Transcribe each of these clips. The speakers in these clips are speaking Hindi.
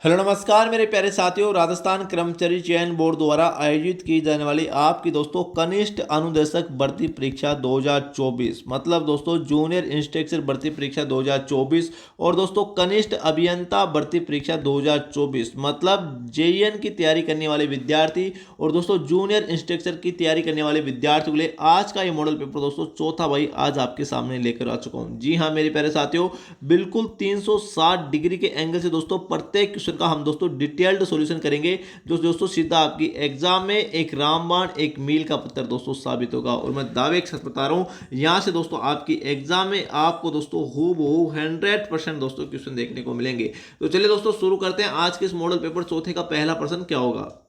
हेलो नमस्कार मेरे प्यारे साथियों। राजस्थान कर्मचारी चयन बोर्ड द्वारा आयोजित की जाने वाली आपकी दोस्तों कनिष्ठ अनुदेशक भर्ती परीक्षा 2024 मतलब दोस्तों जूनियर इंस्ट्रक्टर भर्ती परीक्षा 2024 और दोस्तों कनिष्ठ अभियंता भर्ती परीक्षा 2024 मतलब जेईएन की तैयारी करने वाले विद्यार्थी और दोस्तों जूनियर इंस्ट्रक्टर की तैयारी करने वाले विद्यार्थियों के लिए आज का ये मॉडल पेपर दोस्तों चौथा भाई आज आपके सामने लेकर आ चुका हूँ। जी हाँ मेरे प्यारे साथियों, बिल्कुल 360 डिग्री के एंगल से दोस्तों प्रत्येक क्वेश्चन का हम दोस्तों डिटेल्ड सॉल्यूशन करेंगे जो दोस्तों सीधा आपकी एग्जाम में एक रामबाण एक मील का पत्थर दोस्तों साबित होगा। और मैं दावे के साथ बता रहा हूं यहां से दोस्तों आपकी एग्जाम में आपको दोस्तों हूबहू 100% दोस्तों क्वेश्चन देखने को मिलेंगे। तो चलिए दोस्तों शुरू करते हैं आज के इस मॉडल पेपर चौथे का पहला प्रश्न क्या होगा।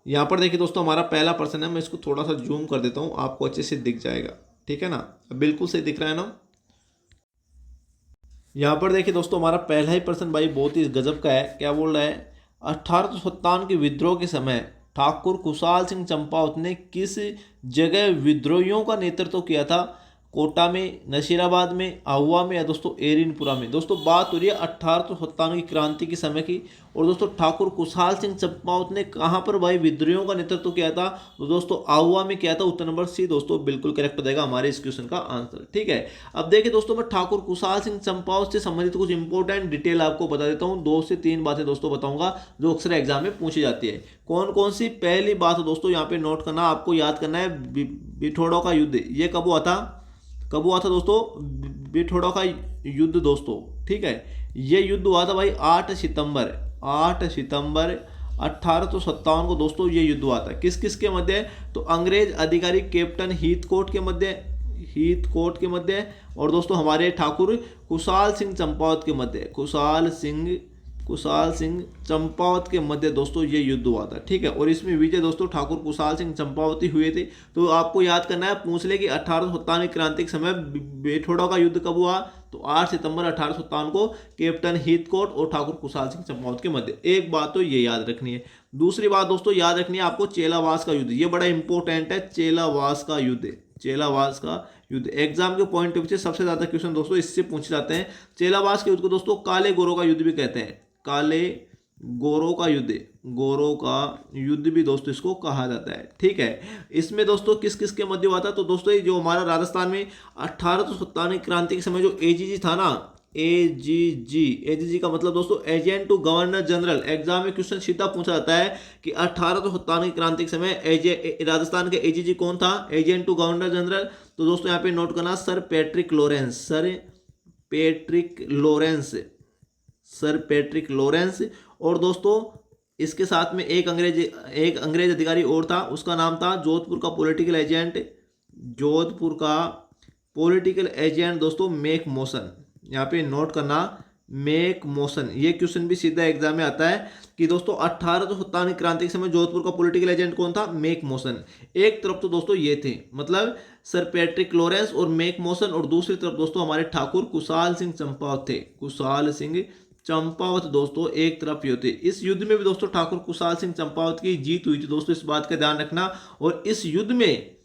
यहां पर देखिए दोस्तों हमारा पहला प्रश्न है, मैं इसको थोड़ा सा जूम कर देता हूं आपको अच्छे से दिख जाएगा, ठीक है ना। बिल्कुल सही दिख रहा है ना। यहाँ पर देखिए दोस्तों हमारा पहला ही प्रश्न भाई बहुत ही गजब का है। क्या बोल रहा है, 1857 के विद्रोह के समय ठाकुर खुशहाल सिंह चंपावत ने किस जगह विद्रोहियों का नेतृत्व किया था। कोटा में, नशीराबाद में, आहुआ में या दोस्तों एरिनपुरा में। दोस्तों बात हो रही है 1857 की क्रांति के समय की और दोस्तों ठाकुर खुशहाल सिंह चंपावत ने कहाँ पर भाई विद्रोहियों का नेतृत्व किया था। तो दोस्तों आहुआ में किया था। उत्तर नंबर सी दोस्तों बिल्कुल करेक्ट हो जाएगा हमारे इस क्वेश्चन का आंसर, ठीक है। अब देखिए दोस्तों मैं ठाकुर खुशहाल सिंह चंपावत से संबंधित कुछ इंपॉर्टेंट डिटेल आपको बता देता हूँ। 2 से 3 बातें दोस्तों बताऊंगा जो अक्सर एग्जाम में पूछी जाती है। कौन कौन सी। पहली बात दोस्तों यहाँ पे नोट करना, आपको याद करना है बिठोड़ों का युद्ध ये कब हुआ था। कब हुआ था दोस्तों, बिठोड़ा का युद्ध दोस्तों, ठीक है। ये युद्ध हुआ था भाई 8 सितंबर 1857 को दोस्तों ये युद्ध हुआ था। किस किस के मध्य, तो अंग्रेज अधिकारी कैप्टन हीथकोट के मध्य और दोस्तों हमारे ठाकुर खुशहाल सिंह चंपावत के मध्य, खुशहाल सिंह चंपावत के मध्य दोस्तों ये युद्ध हुआ था, ठीक है। और इसमें विजय दोस्तों ठाकुर खुशहाल सिंह चंपावती हुए थे। तो आपको याद करना है, पूछ ले कि 1857 क्रांति के समय बेठोड़ा का युद्ध कब हुआ, तो 8 सितंबर 1857 को कैप्टन हीथकोट और ठाकुर खुशहाल सिंह चंपावत के मध्य। एक बात तो ये याद रखनी है। दूसरी बात दोस्तों याद रखनी है आपको चेलावास का युद्ध, ये बड़ा इंपॉर्टेंट है। चेलावास का युद्ध एग्जाम के पॉइंट ऑफ व्यू से सबसे ज्यादा क्वेश्चन दोस्तों इससे पूछे जाते हैं। चेलावास के युद्ध को दोस्तों काले गोरों का युद्ध भी कहते हैं। काले गोरों का युद्ध भी दोस्तों इसको कहा जाता है, ठीक है। इसमें दोस्तों किस किस के मध्य हुआ था, तो दोस्तों जो हमारा राजस्थान में 1857 क्रांति के समय जो एजीजी था ना, एजीजी का मतलब दोस्तों agent to governor general. Exam में क्वेश्चन सीधा पूछा जाता है कि 1857 की क्रांति के समय राजस्थान के एजीजी कौन था, एजेंट टू गवर्नर जनरल। तो दोस्तों यहाँ पे नोट करना सर पैट्रिक लॉरेंस। और दोस्तों इसके साथ में एक अंग्रेज अधिकारी और था, उसका नाम था जोधपुर का पॉलिटिकल एजेंट दोस्तों मेक मोशन। यहाँ पे नोट करना मेक मोशन। ये क्वेश्चन भी सीधा एग्जाम में आता है कि दोस्तों 1857 क्रांति के समय जोधपुर का पॉलिटिकल एजेंट कौन था, मेक मोशन। एक तरफ तो दोस्तों ये थे मतलब सर पैट्रिक लॉरेंस और मेक मोशन, और दूसरी तरफ दोस्तों हमारे ठाकुर खुशहाल सिंह चंपावत थे। खुशहाल सिंह चंपावत दोस्तों एक तरफ ये थे। इस युद्ध में भी दोस्तों ठाकुर खुशहाल सिंह चंपावत की जीत हुई थी दोस्तों, इस बात का ध्यान रखना। और इस युद्ध में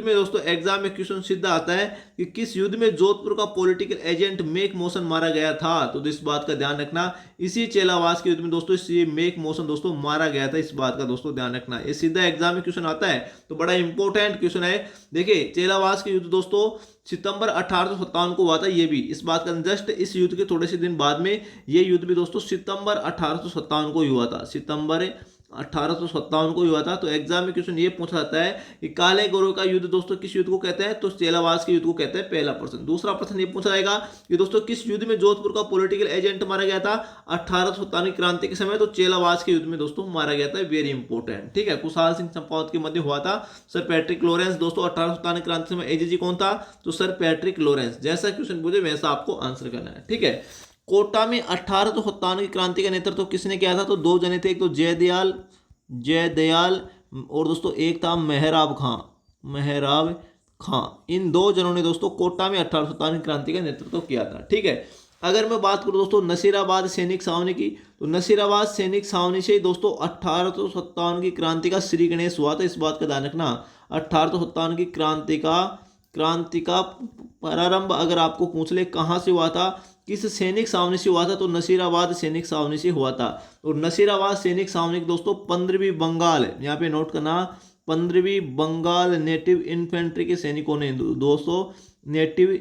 दोस्तों एग्जाम में क्वेश्चन सीधा आता है कि किस युद्ध में जोधपुर का पॉलिटिकल एजेंट मेक मोशन मारा गया था, तो इस बात का ध्यान रखना। इसी चेलावास के युद्ध में दोस्तों इसी मेक मोशन दोस्तों मारा गया था, इस बात का दोस्तों ध्यान रखना। ये सीधा एग्जाम में क्वेश्चन आता है तो बड़ा इंपॉर्टेंट क्वेश्चन है। देखिए चेलावास के युद्ध दोस्तों सितंबर 1857 को हुआ था, ये भी इस बात का जस्ट इस युद्ध के थोड़े से दिन बाद में ये युद्ध भी दोस्तों सितंबर 1857 को ही हुआ था, सितंबर 1857 को हुआ था। तो एग्जाम में क्वेश्चन ये पूछा जाता है कि काले गोरों का युद्ध दोस्तों किस युद्ध को कहते हैं, तो चेलावास के युद्ध को कहते हैं, पहला प्रश्न। दूसरा प्रश्न ये पूछा जाएगा कि दोस्तों किस युद्ध में जोधपुर का पॉलिटिकल एजेंट मारा गया था 1857 क्रांति के समय, तो चेलावास के युद्ध में दोस्तों मारा गया था, वेरी इंपॉर्टेंट, ठीक है। खुशहाल सिंह चंपावत के मध्य हुआ था। सर पैट्रिक लॉरेंस दोस्तों 1857 क्रांति के समय एजीजी कौन था, तो सर पैट्रिक लॉरेंस। जैसा क्वेश्चन पूछे वैसा आपको आंसर करना है, ठीक है। कोटा में 1857 की क्रांति का नेतृत्व किसने किया था, तो 2 जने थे, एक तो जयदयाल और दोस्तों एक था मेहराब खां। इन 2 जनों ने दोस्तों कोटा में 1857 क्रांति का नेतृत्व किया था, ठीक है। अगर मैं बात करूं दोस्तों नसीराबाद सैनिक छावनी की, तो नसीराबाद सैनिक छावनी से दोस्तों 1857 की क्रांति का श्री गणेश हुआ था, इस बात का ध्यान रखना। 1857 की क्रांति का प्रारंभ अगर आपको पूछ ले कहाँ से हुआ था, किस सैनिक छावनी से हुआ था? तो नसीराबाद सैनिक छावनी से हुआ था। और नसीराबाद सैनिक छावनी दोस्तों 15वीं बंगाल, यहाँ पे नोट करना, 15वीं बंगाल नेटिव इन्फेंट्री के सैनिकों ने दोस्तों, नेटिव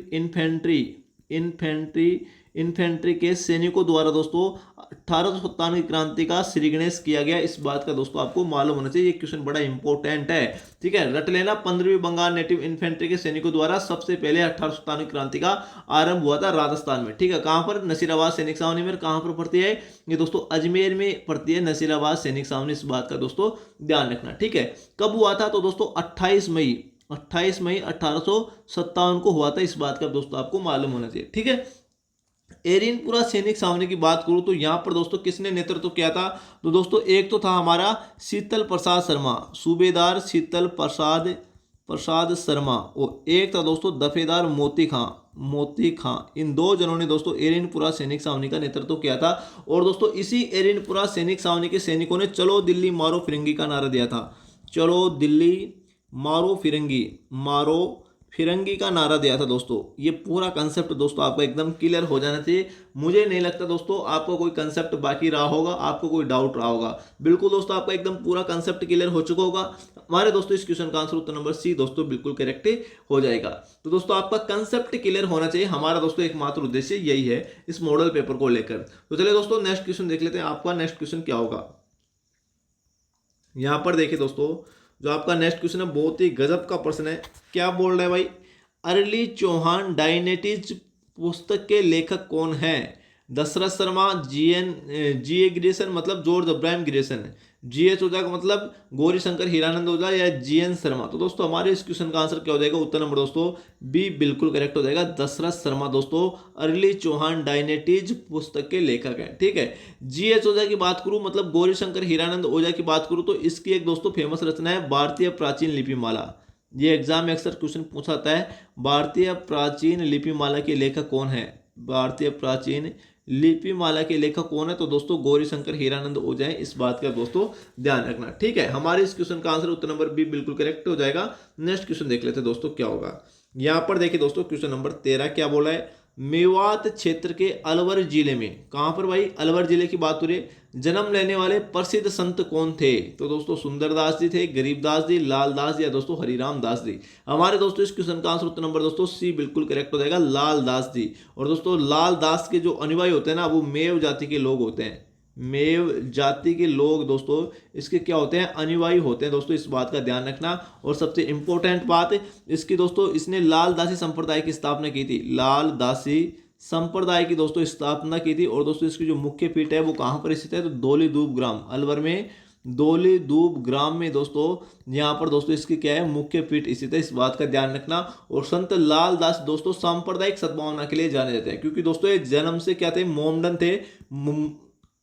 इन्फेंट्री के सैनिकों द्वारा दोस्तों 1897 की क्रांति का श्रीगणेश किया गया। इस बात का दोस्तों आपको मालूम होना चाहिए, ये क्वेश्चन बड़ा इंपॉर्टेंट है, ठीक है, रट लेना। 15वीं बंगाल नेटिव इन्फेंट्री के सैनिकों द्वारा सबसे पहले 1897 क्रांति का आरंभ हुआ था राजस्थान में, ठीक है। कहां पर? नसीराबाद सैनिक छावनी में। कहां पर पड़ती है ये दोस्तों? अजमेर में पड़ती है नसीराबाद सैनिक छावनी। इस बात का दोस्तों ध्यान रखना, ठीक है। कब हुआ था? तो दोस्तों 28 मई 1857 को हुआ था। इस बात का दोस्तों आपको मालूम होना चाहिए, ठीक है। एरिनपुरा सैनिक छावनी की बात करूं तो यहां पर दोस्तों किसने नेतृत्व किया था? तो दोस्तों एक तो था हमारा शीतल प्रसाद शर्मा, सूबेदार शीतल प्रसाद शर्मा, और एक था दोस्तों दफेदार मोती खां। इन दो जनों ने दोस्तों एरिनपुरा सैनिक छावनी का नेतृत्व किया था। और दोस्तों इसी एरिनपुरा सैनिक छावनी के सैनिकों ने चलो दिल्ली मारो फिरंगी का नारा दिया था। चलो दिल्ली मारो फिरंगी का नारा दिया था दोस्तों। ये पूरा कंसेप्ट दोस्तों आपको एकदम क्लियर हो जाना चाहिए। मुझे नहीं लगता दोस्तों आपको कोई कंसेप्ट बाकी रहा होगा, आपको कोई डाउट रहा होगा। बिल्कुल दोस्तों आपका एकदम पूरा कंसेप्ट क्लियर हो चुका होगा। हमारे दोस्तों इस क्वेश्चन का आंसर उत्तर नंबर सी दोस्तों बिल्कुल करेक्ट हो जाएगा। तो दोस्तों आपका कंसेप्ट क्लियर होना चाहिए, हमारा दोस्तों एकमात्र उद्देश्य यही है इस मॉडल पेपर को लेकर। तो चलिए दोस्तों नेक्स्ट क्वेश्चन देख लेते हैं। आपका नेक्स्ट क्वेश्चन क्या होगा? यहां पर देखिए दोस्तों, जो आपका नेक्स्ट क्वेश्चन है बहुत ही गजब का प्रश्न है। क्या बोल रहा है भाई? अरली चौहान डायनेटिज पुस्तक के लेखक कौन है? Dashrath Sharma, G A Grierson मतलब George Abraham Grierson, G H Ojha का मतलब गौरी शंकर हीरानंद ओझा, या जी एन शर्मा। तो दोस्तों हमारे इस क्वेश्चन का आंसर क्या हो जाएगा? उत्तर नंबर दोस्तों बी बिल्कुल करेक्ट हो जाएगा, दशरथ शर्मा दोस्तों अर्ली चौहान डायनेटिज पुस्तक के लेखक हैं, ठीक है। जी एच ओझा की बात करूं मतलब गौरी शंकर हीरानंद ओझा की बात करूं तो इसकी एक दोस्तों फेमस रचना है भारतीय प्राचीन लिपिमाला। ये एग्जाम में अक्सर क्वेश्चन पूछा जाता है, भारतीय प्राचीन लिपिमाला के लेखक कौन है? भारतीय प्राचीन लिपिमाला के लेखक कौन है? तो दोस्तों गौरी शंकर हीरानंद ओझा है। इस बात का दोस्तों ध्यान रखना, ठीक है। हमारे इस क्वेश्चन का आंसर उत्तर नंबर बी बिल्कुल करेक्ट हो जाएगा। नेक्स्ट क्वेश्चन देख लेते हैं दोस्तों क्या होगा। यहां पर देखिए दोस्तों क्वेश्चन नंबर 13 क्या बोला है? मेवात क्षेत्र के अलवर जिले में, कहां पर भाई? अलवर जिले की बात हो रही है। जन्म लेने वाले प्रसिद्ध संत कौन थे? तो दोस्तों सुंदरदास जी थे, गरीबदास जी, लालदास जी, या दोस्तों हरिराम दास जी। हमारे दोस्तों इस क्वेश्चन का आंसर उत्तर नंबर दोस्तों सी बिल्कुल करेक्ट हो जाएगा, लालदास जी। और दोस्तों लालदास के जो अनुयायी होते हैं ना, वो मेव जाति के लोग होते हैं। मेव जाति के लोग दोस्तों इसके क्या होते हैं? अनुयायी होते हैं दोस्तों। इस बात का ध्यान रखना। और सबसे इंपॉर्टेंट बात इसकी दोस्तों, इसने लालदासी संप्रदाय की स्थापना की थी। लालदासी संप्रदाय की दोस्तों स्थापना की थी। और दोस्तों इसकी जो मुख्य पीठ है वो कहां पर स्थित है? तो दौलीधूप ग्राम, अलवर में दौलीधूप ग्राम में दोस्तों, यहाँ पर दोस्तों इसकी क्या है? मुख्य पीठ स्थित है। इस बात का ध्यान रखना। और संत लालदास दोस्तों सांप्रदायिक सद्भावना के लिए जाने जाते हैं, क्योंकि दोस्तों ये जन्म से क्या थे? मोमडन थे,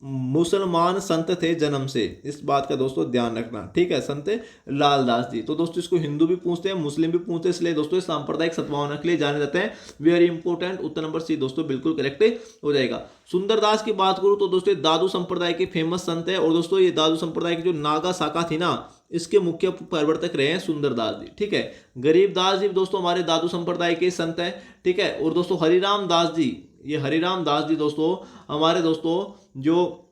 मुसलमान संत थे जन्म से। इस बात का दोस्तों ध्यान रखना, ठीक है। संत लालदास जी, तो दोस्तों इसको हिंदू भी पूछते हैं, मुस्लिम भी पूछते हैं, इसलिए दोस्तों सांप्रदायिक सद्भावना के लिए जाने जाते हैं। वेरी इंपॉर्टेंट, उत्तर नंबर सी दोस्तों बिल्कुल करेक्ट हो जाएगा। सुंदरदास की बात करूं तो दोस्तों दादू संप्रदाय के फेमस संत है। और दोस्तों ये दादू संप्रदाय की जो नागा शाखा थी ना, इसके मुख्य प्रवर्तक रहे हैं सुंदरदास जी, ठीक है। गरीबदास जी दोस्तों हमारे दादू संप्रदाय के संत हैं, ठीक है। और दोस्तों हरिराम दास जी, ये हरिराम दास जी दोस्तों हमारे दोस्तों जो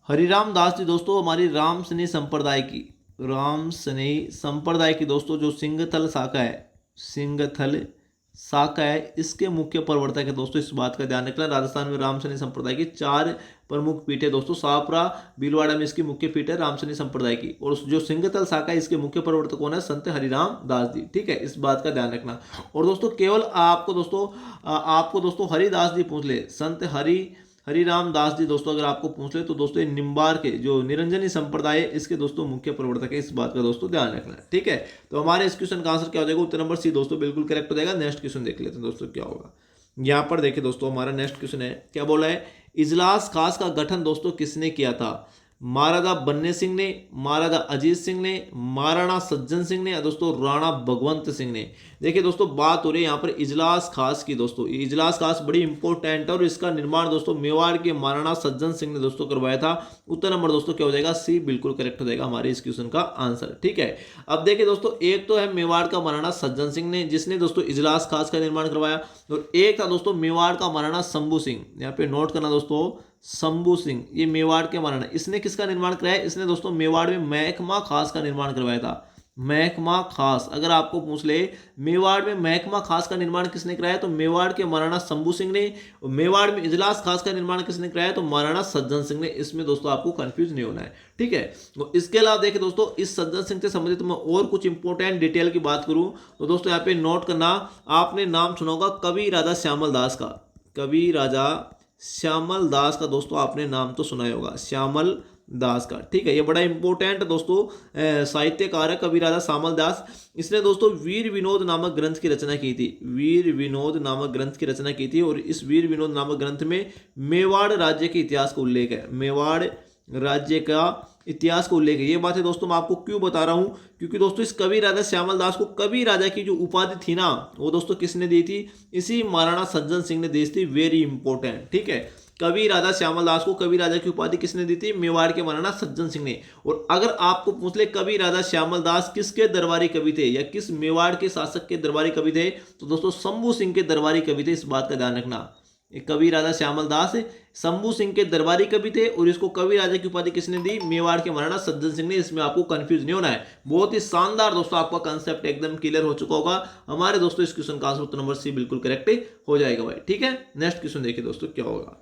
हरिराम दास जी दोस्तों हमारी राम स्नेही संप्रदाय की दोस्तों जो सिंगथल शाखा है इसके मुख्य प्रवर्तक है दोस्तों। इस बात का ध्यान रखना। राजस्थान में राम स्नेही संप्रदाय की 4 प्रमुख पीठ है दोस्तों। सापरा भीलवाड़ा में इसकी मुख्य पीठ है राम स्नेही संप्रदाय की। और जो सिंगथल शाखा है इसके मुख्य प्रवर्तक कौन है? संत हरिराम दास जी, ठीक है। इस बात का ध्यान रखना। और दोस्तों केवल आपको दोस्तों हरिदास जी पूछ ले, संत हरिराम दास जी दोस्तों अगर आपको पूछ ले तो दोस्तों निम्बार के जो निरंजनी संप्रदाय है इसके दोस्तों मुख्य प्रवर्तक है। इस बात का दोस्तों ध्यान रखना है, ठीक है। तो हमारे इस क्वेश्चन का आंसर क्या हो जाएगा? उत्तर नंबर सी दोस्तों बिल्कुल करेक्ट हो जाएगा। नेक्स्ट क्वेश्चन देख लेते हैं दोस्तों क्या होगा। यहाँ पर देखिए दोस्तों हमारा नेक्स्ट क्वेश्चन है, क्या बोला है? इजलास खास का गठन दोस्तों किसने किया था? महाराजा बन्ने सिंह ने, महाराजा अजीत सिंह ने, महाराणा सज्जन सिंह ने, या दोस्तों राणा भगवंत सिंह ने। देखिए दोस्तों, बात हो रही है यहाँ पर इजलास खास की। दोस्तों ये इजलास खास बड़ी इंपॉर्टेंट है और इसका निर्माण दोस्तों मेवाड़ के महाराणा सज्जन सिंह ने दोस्तों करवाया था। उत्तर नंबर दोस्तों क्या हो जाएगा, सी बिल्कुल करेक्ट हो जाएगा हमारे इस क्वेश्चन का आंसर। ठीक है, अब देखिए दोस्तों, एक तो है मेवाड़ का महाराणा सज्जन सिंह ने, जिसने दोस्तों इजलास खास का निर्माण करवाया, और एक था दोस्तों मेवाड़ का महाराणा शंभू सिंह। यहाँ पे नोट करना दोस्तों, शंभू सिंह, ये मेवाड़ के महाराणा, इसने किसका निर्माण कराया, इसने दोस्तों मेवाड़ में महकमा खास का निर्माण करवाया था। महकमा खास, अगर आपको पूछ ले मेवाड़ में महकमा खास का निर्माण किसने कराया, तो मेवाड़ के महाराणा शंभू सिंह ने। मेवाड़ में इजलास खास का निर्माण किसने कराया, तो महाराणा सज्जन सिंह ने। इसमें दोस्तों आपको कंफ्यूज नहीं होना है। ठीक है, तो इसके अलावा देखिए दोस्तों, इस सज्जन सिंह से संबंधित मैं और कुछ इंपॉर्टेंट डिटेल की बात करूं तो दोस्तों यहाँ पे नोट करना, आपने नाम सुना होगा कवि राजा श्यामल दास का। कवि राजा श्यामल दास का दोस्तों आपने नाम तो सुना ही होगा, श्यामल दास का। ठीक है, ये बड़ा इंपॉर्टेंट दोस्तों साहित्यकार है कवि राजा श्यामल दास। इसने दोस्तों वीर विनोद नामक ग्रंथ की रचना की थी। वीर विनोद नामक ग्रंथ की रचना की थी और इस वीर विनोद नामक ग्रंथ में मेवाड़ राज्य के इतिहास का उल्लेख है। मेवाड़ राज्य का इतिहास का उल्लेख है। ये बातें दोस्तों मैं आपको क्यों बता रहा हूं, क्योंकि दोस्तों इस कवि राजा श्यामल दास को कवि राजा की जो उपाधि थी ना, वो दोस्तों किसने दी थी, इसी महाराणा सज्जन सिंह ने दी थी। Very important. ठीक है, कवि राजा श्यामल दास को कवि राजा की उपाधि किसने दी थी, मेवाड़ के महाराणा सज्जन सिंह ने। और अगर आपको पूछ ले कवि राजा श्यामल दास किसके दरबारी कवि थे या किस मेवाड़ के शासक के दरबारी कवि थे, तो दोस्तों शंभू सिंह के दरबारी कवि थे। इस बात का ध्यान रखना, कवि राजा श्यामल दास शंभू सिंह के दरबारी कवि थे और इसको कवि राजा की उपाधि किसने दी, मेवाड़ के महाराणा सज्जन सिंह ने। इसमें आपको कंफ्यूज नहीं होना है। बहुत ही शानदार दोस्तों, आपका कंसेप्ट एकदम क्लियर हो चुका होगा। हमारे दोस्तों इस क्वेश्चन का आंसर उत्तर नंबर सी बिल्कुल करेक्ट हो जाएगा भाई। ठीक है, नेक्स्ट क्वेश्चन देखिए दोस्तों क्या होगा।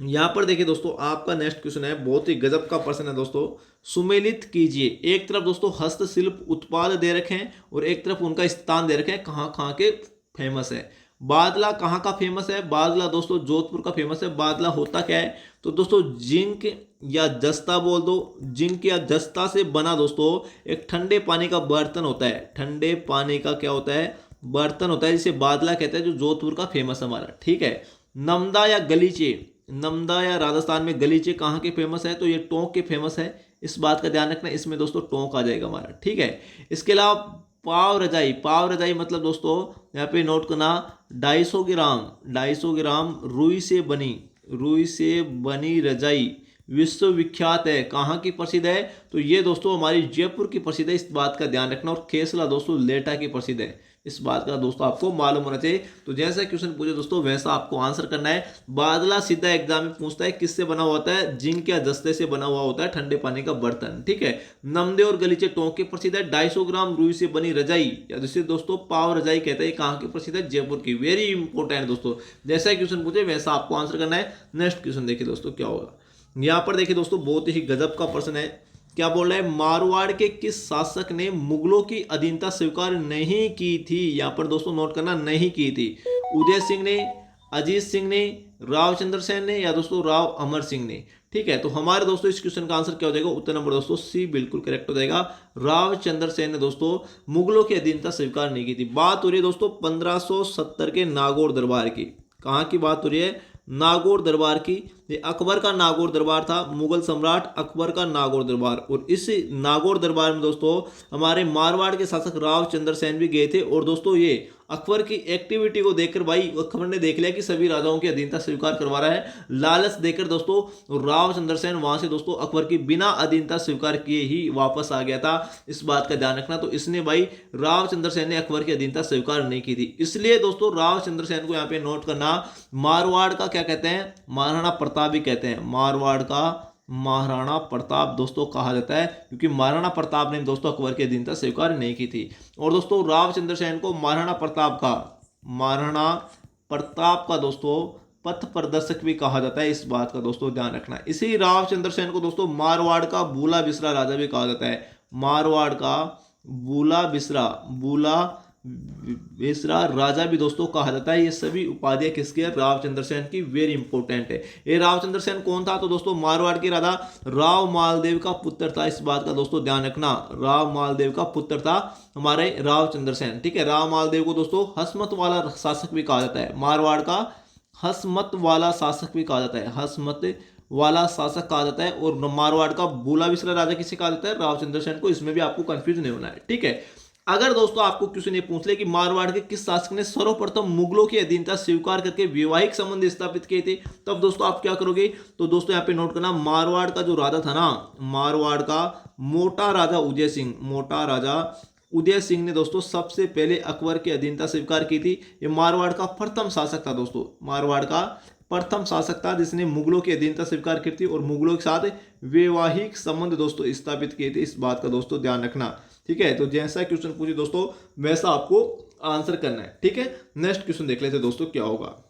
यहां पर देखिए दोस्तों, आपका नेक्स्ट क्वेश्चन है, बहुत ही गजब का प्रश्न है दोस्तों। सुमेलित कीजिए। एक तरफ दोस्तों हस्तशिल्प उत्पाद दे रखे हैं और एक तरफ उनका स्थान दे रखे हैं, कहाँ कहाँ के फेमस है। बादला कहाँ का फेमस है, बादला दोस्तों जोधपुर का फेमस है। बादला होता क्या है, तो दोस्तों जिंक या जस्ता बोल दो, जिंक या जस्ता से बना दोस्तों एक ठंडे पानी का बर्तन होता है। ठंडे पानी का क्या होता है, बर्तन होता है, जिसे बादला कहते हैं, जो जोधपुर का फेमस है हमारा। ठीक है, नमदा या गलीचे, नमदा या राजस्थान में गलीचे कहाँ के फेमस है, तो ये टोंक के फेमस है। इस बात का ध्यान रखना, इसमें दोस्तों टोंक आ जाएगा हमारा। ठीक है, इसके अलावा पाव रजाई, पाव रजाई मतलब दोस्तों यहाँ पे नोट करना 250 ग्राम, 250 ग्राम रुई से बनी, रुई से बनी रजाई विश्वविख्यात है। कहाँ की प्रसिद्ध है, तो ये दोस्तों हमारी जयपुर की प्रसिद्ध है। इस बात का ध्यान रखना। और खेसला दोस्तों लेटा की प्रसिद्ध है। इस बात का दोस्तों आपको मालूम होना चाहिए। तो जैसा क्वेश्चन पूछे दोस्तों वैसा आपको आंसर करना है। बादला सीधा एग्जाम में पूछता है किससे बना हुआ होता है, जिंक या जस्ते से बना हुआ होता है ठंडे पानी का बर्तन। ठीक है, नमदे और गलीचे टोंक के प्रसिद्ध है। 250 ग्राम रुई से बनी रजाई या जिसे दोस्तों पाव रजाई कहते हैं, कहाँ की प्रसिद्ध है, जयपुर की। वेरी इंपॉर्टेंट दोस्तों, जैसा क्वेश्चन पूछे वैसा आपको आंसर करना है। नेक्स्ट क्वेश्चन देखिए दोस्तों क्या होगा। यहाँ पर देखिए दोस्तों बहुत ही गजब का प्रश्न है। क्या बोल रहा है, मारवाड़ के किस शासक ने मुगलों की अधीनता स्वीकार नहीं की थी। यहां पर दोस्तों नोट करना, नहीं की थी। उदय सिंह ने, अजीत सिंह ने, राव चंद्र सेन ने या दोस्तों राव अमर सिंह ने। ठीक है, तो हमारे दोस्तों इस क्वेश्चन का आंसर क्या हो जाएगा, उत्तर नंबर दोस्तों सी बिल्कुल करेक्ट हो जाएगा। राव चंद्र सेन ने दोस्तों मुगलों की अधीनता स्वीकार नहीं की थी। बात हो रही है दोस्तों 1570 के नागौर दरबार की। कहाँ की बात हो रही है, नागौर दरबार की। ये अकबर का नागौर दरबार था, मुगल सम्राट अकबर का नागौर दरबार। और इस नागौर दरबार में दोस्तों हमारे मारवाड़ के शासक राव चंद्र सेन भी गए थे। और दोस्तों ये अकबर की एक्टिविटी को देखकर भाई अकबर ने देख लिया कि सभी राजाओं की अधीनता स्वीकार करवा रहा है। लालच देकर दोस्तों राव चंद्र सेन वहां से दोस्तों अकबर की बिना अधीनता स्वीकार किए ही वापस आ गया था। इस बात का ध्यान रखना। तो इसने भाई राव चंद्र सेन ने अकबर की अधीनता स्वीकार नहीं की थी। इसलिए दोस्तों राव चंद्र सेन को यहाँ पे नोट करना, मारवाड़ का क्या कहते हैं, महाराणा प्रताप भी कहते हैं। मारवाड़ का महाराणा प्रताप दोस्तों कहा जाता है, क्योंकि महाराणा प्रताप ने दोस्तों अकबर की अधीनता स्वीकार नहीं की थी। और दोस्तों राव चंद्र सेन को महाराणा प्रताप का दोस्तों पथ प्रदर्शक भी कहा जाता है। इस बात का दोस्तों ध्यान रखना। इसी राव चंद्र सेन को दोस्तों मारवाड़ का बूला बिसरा राजा भी कहा जाता है। मारवाड़ का बूला बिसरा राजा भी दोस्तों कहा जाता है। ये सभी उपाधियां किसकी है, रावचंद्र सेन की। वेरी इंपॉर्टेंट है। ये रावचंद्र सेन कौन था, तो दोस्तों मारवाड़ के राजा राव मालदेव का पुत्र था। इस बात का दोस्तों ध्यान रखना, राव मालदेव का पुत्र था हमारे रावचंद्र सेन। ठीक है, राव मालदेव को दोस्तों हसमत वाला शासक भी कहा जाता है। मारवाड़ का हसमत वाला शासक भी कहा जाता है, हसमत वाला शासक कहा जाता है। और मारवाड़ का बूला बिसरा राजा किसे कहा जाता है, रावचंद्र सेन को। इसमें भी आपको कंफ्यूज नहीं होना है। ठीक है, अगर दोस्तों आपको क्वेश्चन ये पूछ ले कि मारवाड़ के किस शासक ने सर्वप्रथम मुगलों की अधीनता स्वीकार करके वैवाहिक संबंध स्थापित किए थे, तब दोस्तों आप क्या करोगे, तो दोस्तों यहाँ पे नोट करना, मारवाड़ का जो राजा था ना, मारवाड़ का मोटा राजा उदय सिंह, मोटा राजा उदय सिंह ने दोस्तों सबसे पहले अकबर की अधीनता स्वीकार की थी। ये मारवाड़ का प्रथम शासक था दोस्तों, मारवाड़ का प्रथम शासक था जिसने मुगलों की अधीनता स्वीकार की थी और मुगलों के साथ वैवाहिक संबंध दोस्तों स्थापित किए थे। इस बात का दोस्तों ध्यान रखना, ठीक है। तो जैसा क्वेश्चन पूछे दोस्तों वैसा आपको आंसर करना है, ठीक है। नेक्स्ट क्वेश्चन देख लेते हैं दोस्तों क्या होगा।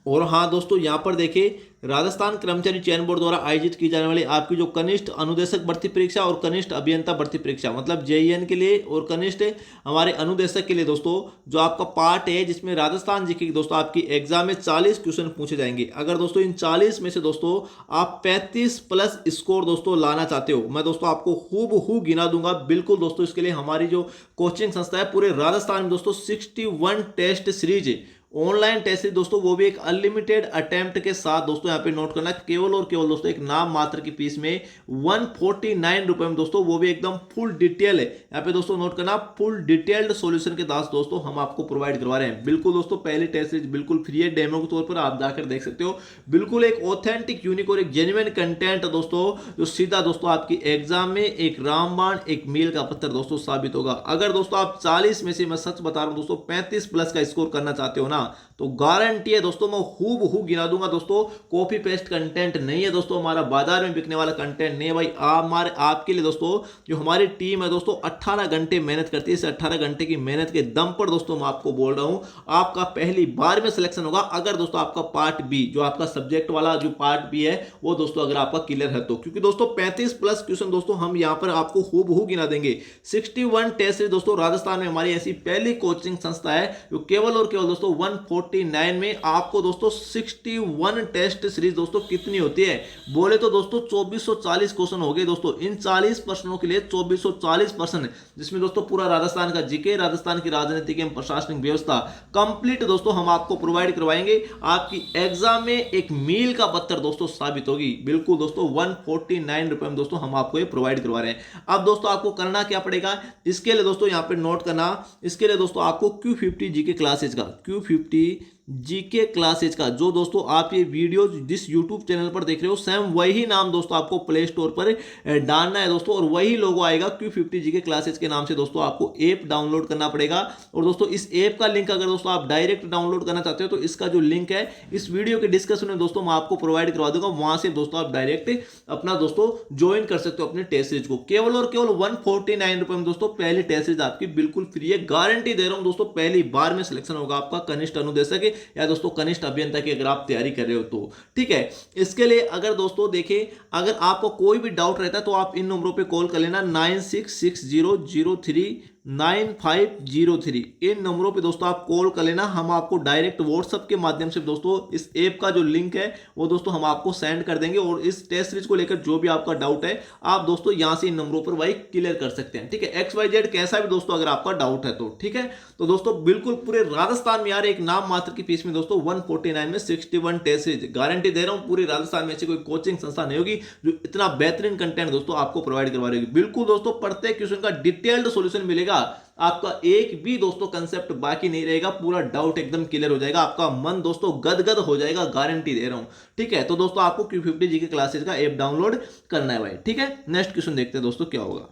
और हाँ दोस्तों, यहाँ पर देखिए, राजस्थान कर्मचारी चयन बोर्ड द्वारा आयोजित की जाने वाली आपकी जो कनिष्ठ अनुदेशक भर्ती परीक्षा और कनिष्ठ अभियंता भर्ती परीक्षा, मतलब जेईएन के लिए और कनिष्ठ हमारे अनुदेशक के लिए दोस्तों जो आपका पार्ट है जिसमें राजस्थान जी की दोस्तों आपकी एग्जाम में 40 क्वेश्चन पूछे जाएंगे। अगर दोस्तों इन 40 में से दोस्तों आप 35 प्लस स्कोर दोस्तों लाना चाहते हो, मैं दोस्तों आपको हूबहू गिना दूंगा बिल्कुल दोस्तों। इसके लिए हमारी जो कोचिंग संस्था है पूरे राजस्थान में दोस्तों 61 टेस्ट सीरीज ऑनलाइन टेस्ट दोस्तों, वो भी एक अनलिमिटेड अटेम्प्ट के साथ दोस्तों। यहाँ पे नोट करना, केवल और केवल दोस्तों एक नाम मात्र की फीस में 149 रुपए में दोस्तों, वो भी एकदम फुल डिटेल है। यहाँ पे दोस्तों नोट करना, फुल डिटेल्ड सॉल्यूशन के साथ दोस्तों हम आपको प्रोवाइड करवा रहे हैं। बिल्कुल दोस्तों पहली टेस्ट सीरीज बिल्कुल फ्री है, डेमो के तौर पर आप जाकर देख सकते हो। बिल्कुल एक ऑथेंटिक, यूनिक और एक जेन्युइन कंटेंट दोस्तों, जो सीधा दोस्तों आपकी एग्जाम में एक रामबाण एक मील का पत्थर दोस्तों साबित होगा। अगर दोस्तों आप 40 में से, मैं सच बता रहा हूं दोस्तों, 35 प्लस का स्कोर करना चाहते हो ना, तो गारंटी है दोस्तों, मैं हूबहू गिना दूंगा दोस्तों। कॉपी पेस्ट कंटेंट नहीं है दोस्तों, हमारा बाजार में बिकने वाला कंटेंट नहीं है भाई। हमारे आपके लिए दोस्तों जो हमारी टीम है दोस्तों 18 घंटे मेहनत करती है। इस 18 घंटे की मेहनत के दम पर दोस्तों मैं आपको बोल रहा हूं, आपका पहली बार में सिलेक्शन होगा। अगर दोस्तों आपका पार्ट बी, जो आपका सब्जेक्ट वाला जो पार्ट बी है, वो दोस्तों अगर आपका क्लियर है तो, क्योंकि दोस्तों 35 प्लस क्वेश्चन दोस्तों हम यहां पर आपको हूबहू गिना देंगे। 61 टेस्ट सीरीज दोस्तों, राजस्थान में हमारी ऐसी पहली कोचिंग संस्था है जो केवल और केवल दोस्तों 149 में आपको दोस्तों 61 टेस्ट सीरीज दोस्तों कितनी होती है, बोले तो दोस्तों 2440 क्वेश्चन हो गए दोस्तों। इन 40 प्रश्नों के लिए 2440 प्रश्न, जिसमें दोस्तों पूरा राजस्थान का जीके, राजस्थान की राजनीतिक एवं प्रशासनिक व्यवस्था कंप्लीट दोस्तों हम आपको प्रोवाइड करवाएंगे। आपकी एग्जाम में एक मील का पत्थर दोस्तों साबित होगी। बिल्कुल दोस्तों 149 रुपए में दोस्तों हम आपको ये प्रोवाइड करवा रहे हैं। अब दोस्तों आपको करना क्या पड़ेगा, इसके लिए दोस्तों यहां पे नोट करना, इसके लिए दोस्तों आपको Q50 जीके क्लासेज का, Q50 जीके क्लासेज का, जो दोस्तों आप ये वीडियो जिस यूट्यूब चैनल पर देख रहे हो, सेम वही नाम दोस्तों आपको प्ले स्टोर पर डालना है दोस्तों, और वही लोगो आएगा Q50 जीके क्लासेज के नाम से दोस्तों। आपको ऐप डाउनलोड करना पड़ेगा, और दोस्तों इस ऐप का लिंक अगर दोस्तों आप डायरेक्ट डाउनलोड करना चाहते हो तो इसका जो लिंक है इस वीडियो के डिस्क्रिप्शन में दोस्तों मैं आपको प्रोवाइड करवा दूंगा। वहां से दोस्तों आप डायरेक्ट अपना दोस्तों ज्वाइन कर सकते हो अपने टेस्ट सीरीज को। केवल और केवल 149 रुपए में दोस्तों पहली टेस्ट सीरीज आपकी बिल्कुल फ्री है। गारंटी दे रहा हूं दोस्तों, पहली बार में सिलेक्शन होगा आपका कनिष्ठ अनुदेशक या दोस्तों कनिष्ठ अभियंता की, अगर आप तैयारी कर रहे हो तो, ठीक है। इसके लिए अगर दोस्तों देखें, अगर आपको कोई भी डाउट रहता है तो आप इन नंबरों पे कॉल कर लेना, 9660039503। इन नंबरों पे दोस्तों आप कॉल कर लेना। हम आपको डायरेक्ट व्हाट्सएप के माध्यम से दोस्तों इस ऐप का जो लिंक है वो दोस्तों हम आपको सेंड कर देंगे, और इस टेस्ट सीरीज को लेकर जो भी आपका डाउट है आप दोस्तों यहां से इन नंबरों पर भाई क्लियर कर सकते हैं, ठीक है। XYZ कैसा भी दोस्तों अगर आपका डाउट है तो, ठीक है। तो दोस्तों बिल्कुल पूरे राजस्थान में यार एक नाम मात्र की फीस में दोस्तों 149 में 61 टेस्ट सीरीज, गारंटी दे रहा हूं पूरे राजस्थान में ऐसी कोई कोचिंग संस्था नहीं होगी जो इतना बेहतरीन कंटेंट दोस्तों आपको प्रोवाइड करवा रही होगी। बिल्कुल दोस्तों प्रत्येक क्वेश्चन का डिटेल्ड सॉल्यूशन मिलेगा, आपका एक भी दोस्तों कंसेप्ट बाकी नहीं रहेगा, पूरा डाउट एकदम क्लियर हो जाएगा, आपका मन दोस्तों गदगद हो जाएगा, गारंटी दे रहा हूं, ठीक है। तो दोस्तों आपको Q50 जीके क्लासेज का ऐप डाउनलोड करना है भाई, ठीक है। नेक्स्ट क्वेश्चन देखते हैं दोस्तों क्या होगा।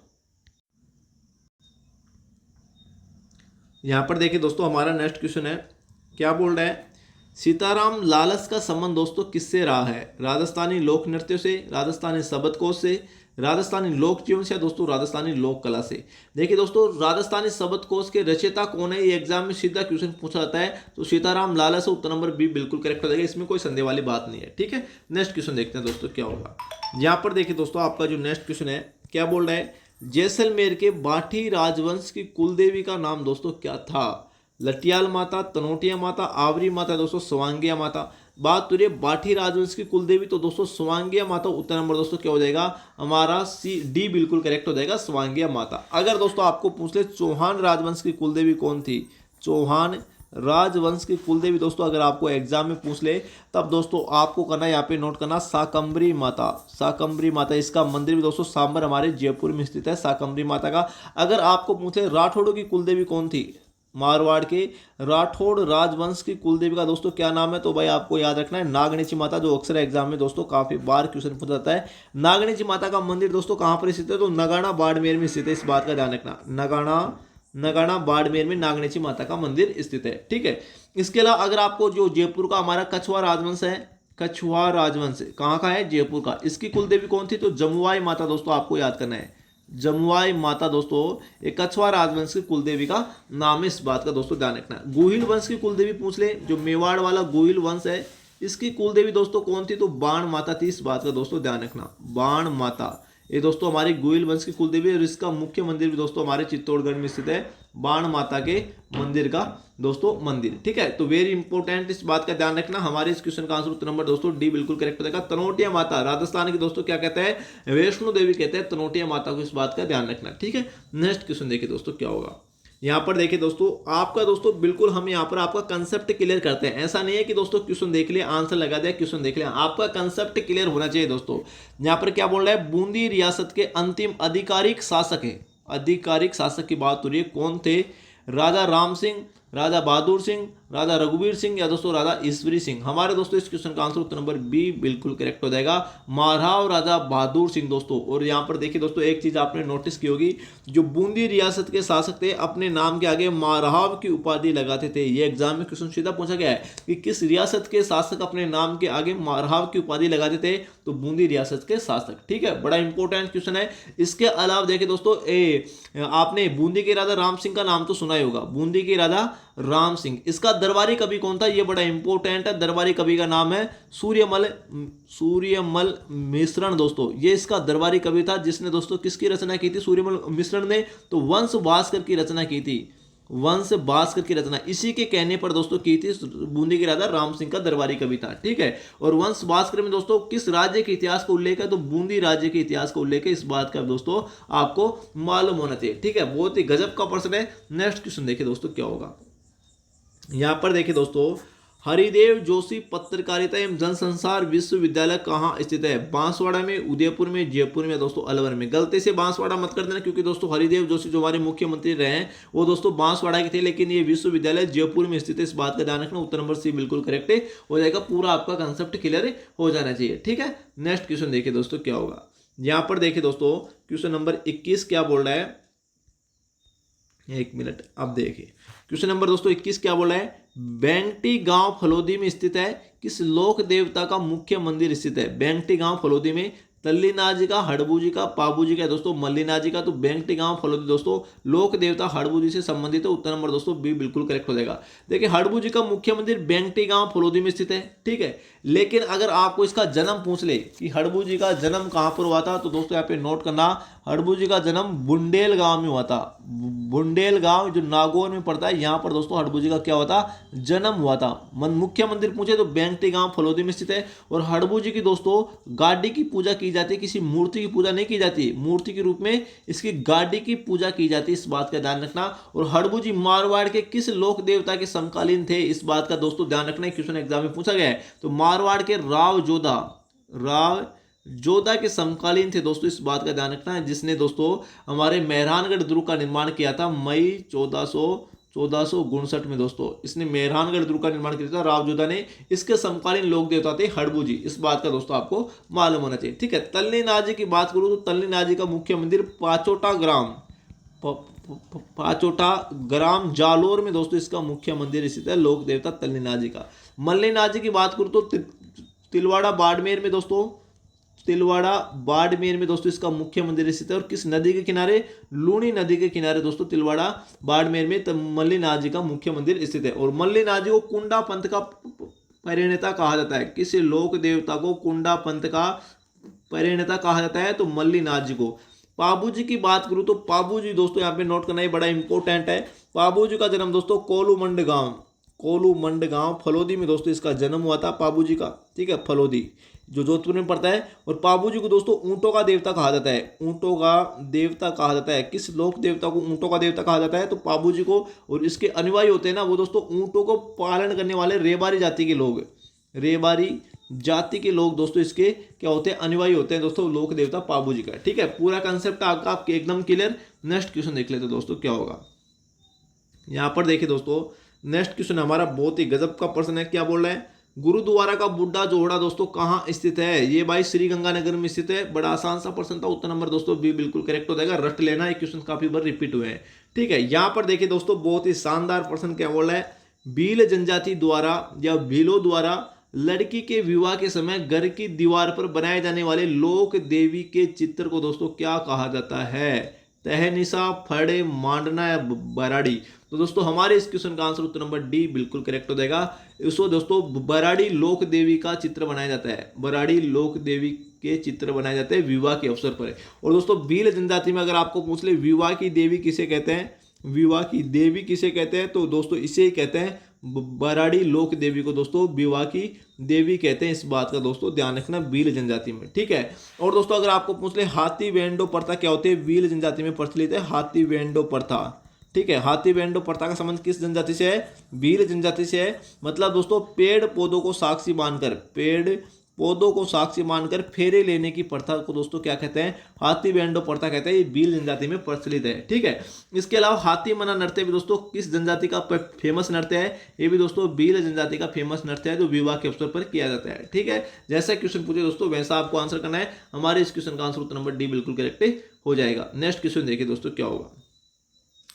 यहां पर देखिए दोस्तों हमारा नेक्स्ट क्वेश्चन है, क्या बोल रहा है, सीताराम लालस का संबंध दोस्तों किससे रहा है, राजस्थानी लोक नृत्य से, राजस्थानी शब्दकोश से, राजस्थानी लोक जीवन से, दोस्तों राजस्थानी लोक कला से। देखिए दोस्तों राजस्थानी शब्दकोश के रचयिता कौन है, ये एग्जाम में सीधा क्वेश्चन पूछा जाता है, तो सीताराम लालस, उत्तर नंबर बी बिल्कुल करेक्ट हो जाएगा, इसमें कोई संदेह वाली बात नहीं है, ठीक है। नेक्स्ट क्वेश्चन देखते हैं दोस्तों क्या होगा। यहाँ पर देखिए दोस्तों आपका जो नेक्स्ट क्वेश्चन है, क्या बोल रहा है, जैसलमेर के बाठी राजवंश की कुलदेवी का नाम दोस्तों क्या था, लटियाल माता, तनोटिया माता, आवरी माता, दोस्तों स्वांगिया माता। बात तो ये बाठी राजवंश की कुलदेवी, तो दोस्तों स्वांगिया माता, उत्तर नंबर दोस्तों क्या हो जाएगा हमारा D बिल्कुल करेक्ट हो जाएगा, स्वांगिया माता। अगर दोस्तों आपको पूछ ले चौहान राजवंश की कुलदेवी कौन थी, चौहान राजवंश की कुल देवी दोस्तों अगर आपको एग्जाम में पूछ ले तब दोस्तों आपको करना यहाँ पे नोट करना शाकंभरी माता। शाकंभरी माता, इसका मंदिर भी दोस्तों सांबर हमारे जयपुर में स्थित है शाकंभरी माता का। अगर आपको पूछे राठौड़ों की कुल देवी कौन थी, मारवाड़ के राठौड़ राजवंश की कुलदेवी का दोस्तों क्या नाम है, तो भाई आपको याद रखना है नागणेची माता, जो अक्सर एग्जाम में दोस्तों काफी बार क्वेश्चन पूछा जाता है। नागणेची माता का मंदिर दोस्तों कहां पर स्थित है, तो नगाड़ा बाड़मेर में स्थित है, इस बात का ध्यान रखना। नगाड़ा बाड़मेर में नागणेची माता का मंदिर स्थित है, ठीक है। इसके अलावा अगर आपको जो जयपुर का हमारा कछुआ राजवंश है, कछुआ राजवंश कहाँ का है, जयपुर का, इसकी कुलदेवी कौन थी, तो जमुआई माता दोस्तों आपको याद करना है। जमुआई माता दोस्तों एक कछुआ राजवंश की कुलदेवी का नाम है, इस बात का दोस्तों ध्यान रखना। गोहिल वंश की कुलदेवी पूछ ले, जो मेवाड़ वाला गोहिल वंश है इसकी कुलदेवी दोस्तों कौन थी, तो बाण माता थी, इस बात का दोस्तों ध्यान रखना। बाण माता ये दोस्तों हमारी गोहिल वंश की कुलदेवी, और इसका मुख्य मंदिर भी दोस्तों हमारे चित्तौड़गढ़ में स्थित है, बाण माता के मंदिर का दोस्तों मंदिर, ठीक है। तो वेरी इंपॉर्टेंट, इस बात का ध्यान रखना। हमारे इस क्वेश्चन का आंसर उत्तर नंबर दोस्तों डी बिल्कुल करेक्ट हो जाएगा। तनोटिया माता राजस्थान की दोस्तों क्या कहते हैं, वैष्णो देवी कहते हैं तनोटिया माता को, इस बात का ध्यान रखना, ठीक है। नेक्स्ट क्वेश्चन देखिए दोस्तों क्या होगा। यहाँ पर देखिए दोस्तों आपका दोस्तों बिल्कुल हम यहाँ पर आपका कंसेप्ट क्लियर करते हैं, ऐसा नहीं है कि दोस्तों क्वेश्चन देख लिया आंसर लगा दिया, क्वेश्चन देख लिया, आपका कंसेप्ट क्लियर होना चाहिए दोस्तों। यहाँ पर क्या बोल रहा है, बूंदी रियासत के अंतिम आधिकारिक शासक है, आधिकारिक शासक की बात हो रही है, कौन थे, राजा राम सिंह, राजा बहादुर सिंह, राजा रघुवीर सिंह या दोस्तों राजा ईश्वरी सिंह। हमारे दोस्तों इस क्वेश्चन का आंसर उत्तर नंबर बी बिल्कुल करेक्ट हो जाएगा, मारहाव राजा बहादुर सिंह दोस्तों। और यहाँ पर देखिए दोस्तों एक चीज आपने नोटिस की होगी, जो बूंदी रियासत के शासक थे अपने नाम के आगे मारहाव की उपाधि लगाते थे। ये एग्जाम में क्वेश्चन सीधा पूछा गया है कि किस रियासत के शासक अपने नाम के आगे मारहाव की उपाधि लगाते थे, तो बूंदी रियासत के शासक, ठीक है। बड़ा इंपॉर्टेंट क्वेश्चन है। इसके अलावा देखिए दोस्तों आपने बूंदी के राजा राम सिंह का नाम तो सुना ही होगा, बूंदी के राजा राम सिंह, इसका दरबारी कवि कौन था, ये बड़ा इंपॉर्टेंट है। दरबारी कवि का नाम है सूर्यमल मिश्रण दोस्तों, ये इसका दरबारी कवि था, जिसने दोस्तों किसकी रचना की थी, सूर्यमल मिश्रण ने तो वंश भास्कर की रचना की थी, वंश भास्कर की रचना इसी के कहने पर दोस्तों की थी। बूंदी के राजा राम सिंह का दरबारी कवि था, ठीक है। और वंश भास्कर में दोस्तों किस राज्य के इतिहास का उल्लेख है, तो बूंदी राज्य के इतिहास का उल्लेख है, इस बात का दोस्तों आपको मालूम होना चाहिए, ठीक है। बहुत ही गजब का प्रश्न है। नेक्स्ट क्वेश्चन देखिए दोस्तों क्या होगा। यहां पर देखिए दोस्तों हरिदेव जोशी पत्रकारिता एवं जनसंचार विश्वविद्यालय कहाँ स्थित है, बांसवाड़ा में, उदयपुर में, जयपुर में, दोस्तों अलवर में। गलती से बांसवाड़ा मत कर देना, क्योंकि दोस्तों हरिदेव जोशी जो हमारे मुख्यमंत्री रहे हैं वो दोस्तों बांसवाड़ा के थे, लेकिन ये विश्वविद्यालय जयपुर में स्थित है, इस बात का ध्यान रखना। उत्तर नंबर सी बिल्कुल करेक्ट हो जाएगा, पूरा आपका कंसेप्ट क्लियर हो जाना चाहिए, ठीक है। नेक्स्ट क्वेश्चन देखिए दोस्तों क्या होगा। यहां पर देखिए दोस्तों क्वेश्चन नंबर 21 क्या बोल रहा है, एक मिनट, अब देखिए क्वेश्चन नंबर दोस्तों 21 क्या बोल रहा है, बेंगटी गांव फलोदी में स्थित है, किस लोक देवता का मुख्य मंदिर स्थित है। बेंगटी गांव फलोदी में तल्लीनाथ जी का, हड़बू जी का, पाबू जी का, दोस्तों मल्लीनाथ जी का। तो बेंगटी गांव फलोदी दोस्तों लोक देवता हड़बू जी से संबंधित है, उत्तर नंबर दोस्तों बी बिल्कुल करेक्ट हो जाएगा। देखिए हड़बू जी का मुख्य मंदिर बेंगटी गांव फलोदी में स्थित है, ठीक है। लेकिन अगर आपको इसका जन्म पूछ ले कि हड़बू जी का जन्म कहां पर हुआ था, तो दोस्तों यहाँ पे नोट करना, हड़बू जी का जन्म बुंडेल गांव में हुआ था। बुंडेल गांव जो नागौर में पड़ता है, यहाँ पर दोस्तों हड़बू जी का क्या हुआ था, जन्म हुआ था। मुख्य मंदिर पूछे तो बेंगटी गांव फलोदी में स्थित है। और हड़बू जी की दोस्तों गाड़ी की पूजा की जाती है, किसी मूर्ति की पूजा नहीं की जाती, मूर्ति के रूप में इसकी गाड़ी की पूजा की जाती है, इस बात का ध्यान रखना। और हड़बू जी मारवाड़ के किस लोक देवता के समकालीन थे, इस बात का दोस्तों ध्यान रखना, क्वेश्चन एग्जाम में पूछा गया है। तो मारवाड़ के राव जोधा के समकालीन थे दोस्तों, इस बात का ध्यान रखना है, जिसने दोस्तों हमारे मेहरानगढ़ दुर्ग का निर्माण किया था मई 1459 में दोस्तों, इसने मेहरानगढ़ दुर्ग का निर्माण किया था राव जोधा ने। इसके समकालीन लोक देवता थे हड़बू जी, इस बात का दोस्तों आपको मालूम होना चाहिए, ठीक है। तल्लीनाथ जी की बात करूं तो तल्लीनाथ जी का मुख्य मंदिर पाचोटा ग्राम जालोर में दोस्तों इसका मुख्य मंदिर स्थित है, लोक देवता तल्लीनाथ जी का। मल्लीनाथ जी की बात करूं तो तिलवाड़ा बाड़मेर में दोस्तों इसका मुख्य मंदिर स्थित है। और किस नदी के किनारे, लूणी नदी के किनारे दोस्तों तिलवाड़ा बाड़मेर में मल्लीनाथ जी का मुख्य मंदिर स्थित है। और मल्लीनाथ जी को कुंडा पंथ का परिणेता कहा जाता है, किसी लोक देवता को कुंडा पंथ का परिणेता कहा जाता है, तो मल्लीनाथ जी को। पाबू जी की बात करूं तो पाबू जी दोस्तों यहाँ पे नोट करना, ये बड़ा इंपॉर्टेंट है। पाबू जी का जन्म दोस्तों कोलू मंड गांव फलोदी में दोस्तों इसका जन्म हुआ था पाबू जी का। ठीक है, फलोदी जो जोधपुर में पड़ता है। और पाबू जी को दोस्तों ऊंटों का देवता कहा जाता है, ऊंटों का देवता कहा जाता है। किस लोक देवता को ऊंटों का देवता कहा जाता है? तो पाबू जी को। और इसके अनुयायी होते हैं ना वो दोस्तों ऊंटों को पालन करने वाले रेबारी जाति के लोग, रेबारी जाति के लोग दोस्तों इसके क्या होते हैं? अनुयायी होते हैं दोस्तों लोक देवता पाबू जी का। ठीक है, पूरा कंसेप्ट आपका एकदम क्लियर। नेक्स्ट क्वेश्चन देख लेते दोस्तों क्या होगा। यहाँ पर देखिए दोस्तों नेक्स्ट क्वेश्चन हमारा बहुत ही गजब का प्रश्न है। क्या बोल रहे हैं? गुरुद्वारा का बुड्ढा जोहड़ा दोस्तों कहाँ स्थित है? ये भाई श्री गंगानगर में स्थित है। बड़ा आसान सा प्रश्न था, उत्तर नंबर दोस्तों बी बिल्कुल करेक्ट हो जाएगा। रट लेना, ये क्वेश्चन काफी बार रिपीट हुए हैं। ठीक है, यहाँ पर देखिए दोस्तों बहुत ही शानदार प्रश्न क्या बोल रहा है? भील जनजाति द्वारा या भीलों द्वारा लड़की के विवाह के समय घर की दीवार पर बनाए जाने वाले लोक देवी के चित्र को दोस्तों क्या कहा जाता है? तहनिसा, फड़े, मांडना या बराड़ी? तो दोस्तों हमारे इस क्वेश्चन का आंसर उत्तर नंबर डी बिल्कुल करेक्ट हो जाएगा। इसको दोस्तों बराड़ी लोक देवी का चित्र बनाया जाता है, बराड़ी लोक देवी के चित्र बनाए जाते हैं विवाह के अवसर पर। और दोस्तों भील जनजाति में अगर आपको पूछ ले विवाह की देवी किसे कहते हैं, विवाह की देवी किसे कहते हैं, तो दोस्तों इसे ही कहते हैं बराड़ी लोक देवी को दोस्तों विवाह की देवी कहते हैं। इस बात का दोस्तों ध्यान रखना भील जनजाति में। ठीक है, और दोस्तों अगर आपको पूछ ले हाथी वेंडो प्रथा क्या होती है? भील जनजाति में प्रचलित है हाथी वेंडो प्रथा। ठीक है, हाथी वेंडो प्रथा का संबंध किस जनजाति से है? भील जनजाति से है। मतलब दोस्तों पेड़ पौधों को साक्षी मानकर, पेड़ पौधों को साक्षी मानकर फेरे लेने की प्रथा को दोस्तों क्या कहते हैं? हाथी वेंडो प्रथा कहते हैं। ये भील जनजाति में प्रचलित है। ठीक है, इसके अलावा हाथी मना नृत्य भी दोस्तों किस जनजाति का फेमस नृत्य है? ये भी दोस्तों भील जनजाति का फेमस नृत्य है जो विवाह के अवसर पर किया जाता है। ठीक है, जैसा क्वेश्चन पूछे दोस्तों वैसा आपको आंसर करना है। हमारे इस क्वेश्चन का आंसर उत्तर नंबर डी बिल्कुल करेक्ट हो जाएगा। नेक्स्ट क्वेश्चन देखिए दोस्तों क्या होगा।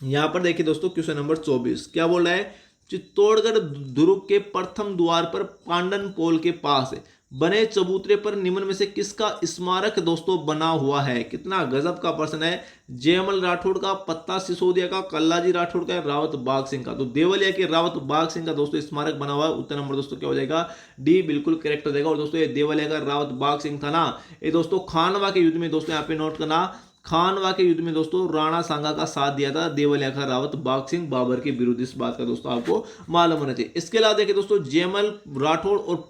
यहाँ पर देखिए दोस्तों क्वेश्चन नंबर 24 क्या बोल रहा है? चित्तौड़गढ़ दुर्ग के प्रथम द्वार पर पांडन पोल के पास बने चबूतरे पर निम्न में से किसका स्मारक दोस्तों बना हुआ है? कितना गजब का प्रश्न है। जयमल राठौड़ का, पत्ता सिसोदिया का, कल्लाजी राठौड़ का, रावत बाग सिंह का? तो देवलिया के रावत बाग सिंह का दोस्तों स्मारक बना हुआ है। उत्तर नंबर दोस्तों क्या हो जाएगा? डी बिल्कुल करेक्ट हो जाएगा। और दोस्तों ये देवलिया का रावत बाग सिंह था ना, ये दोस्तों खानवा के युद्ध में दोस्तों यहाँ पे नोट करना, खानवा के युद्ध में दोस्तों राणा सांगा का साथ दिया था देवलिया का रावत बाग सिंह बाबर के विरुद्ध। इस बात का दोस्तों आपको मालूम होना चाहिए। इसके अलावा देखिए दोस्तों जयमल राठौड़ और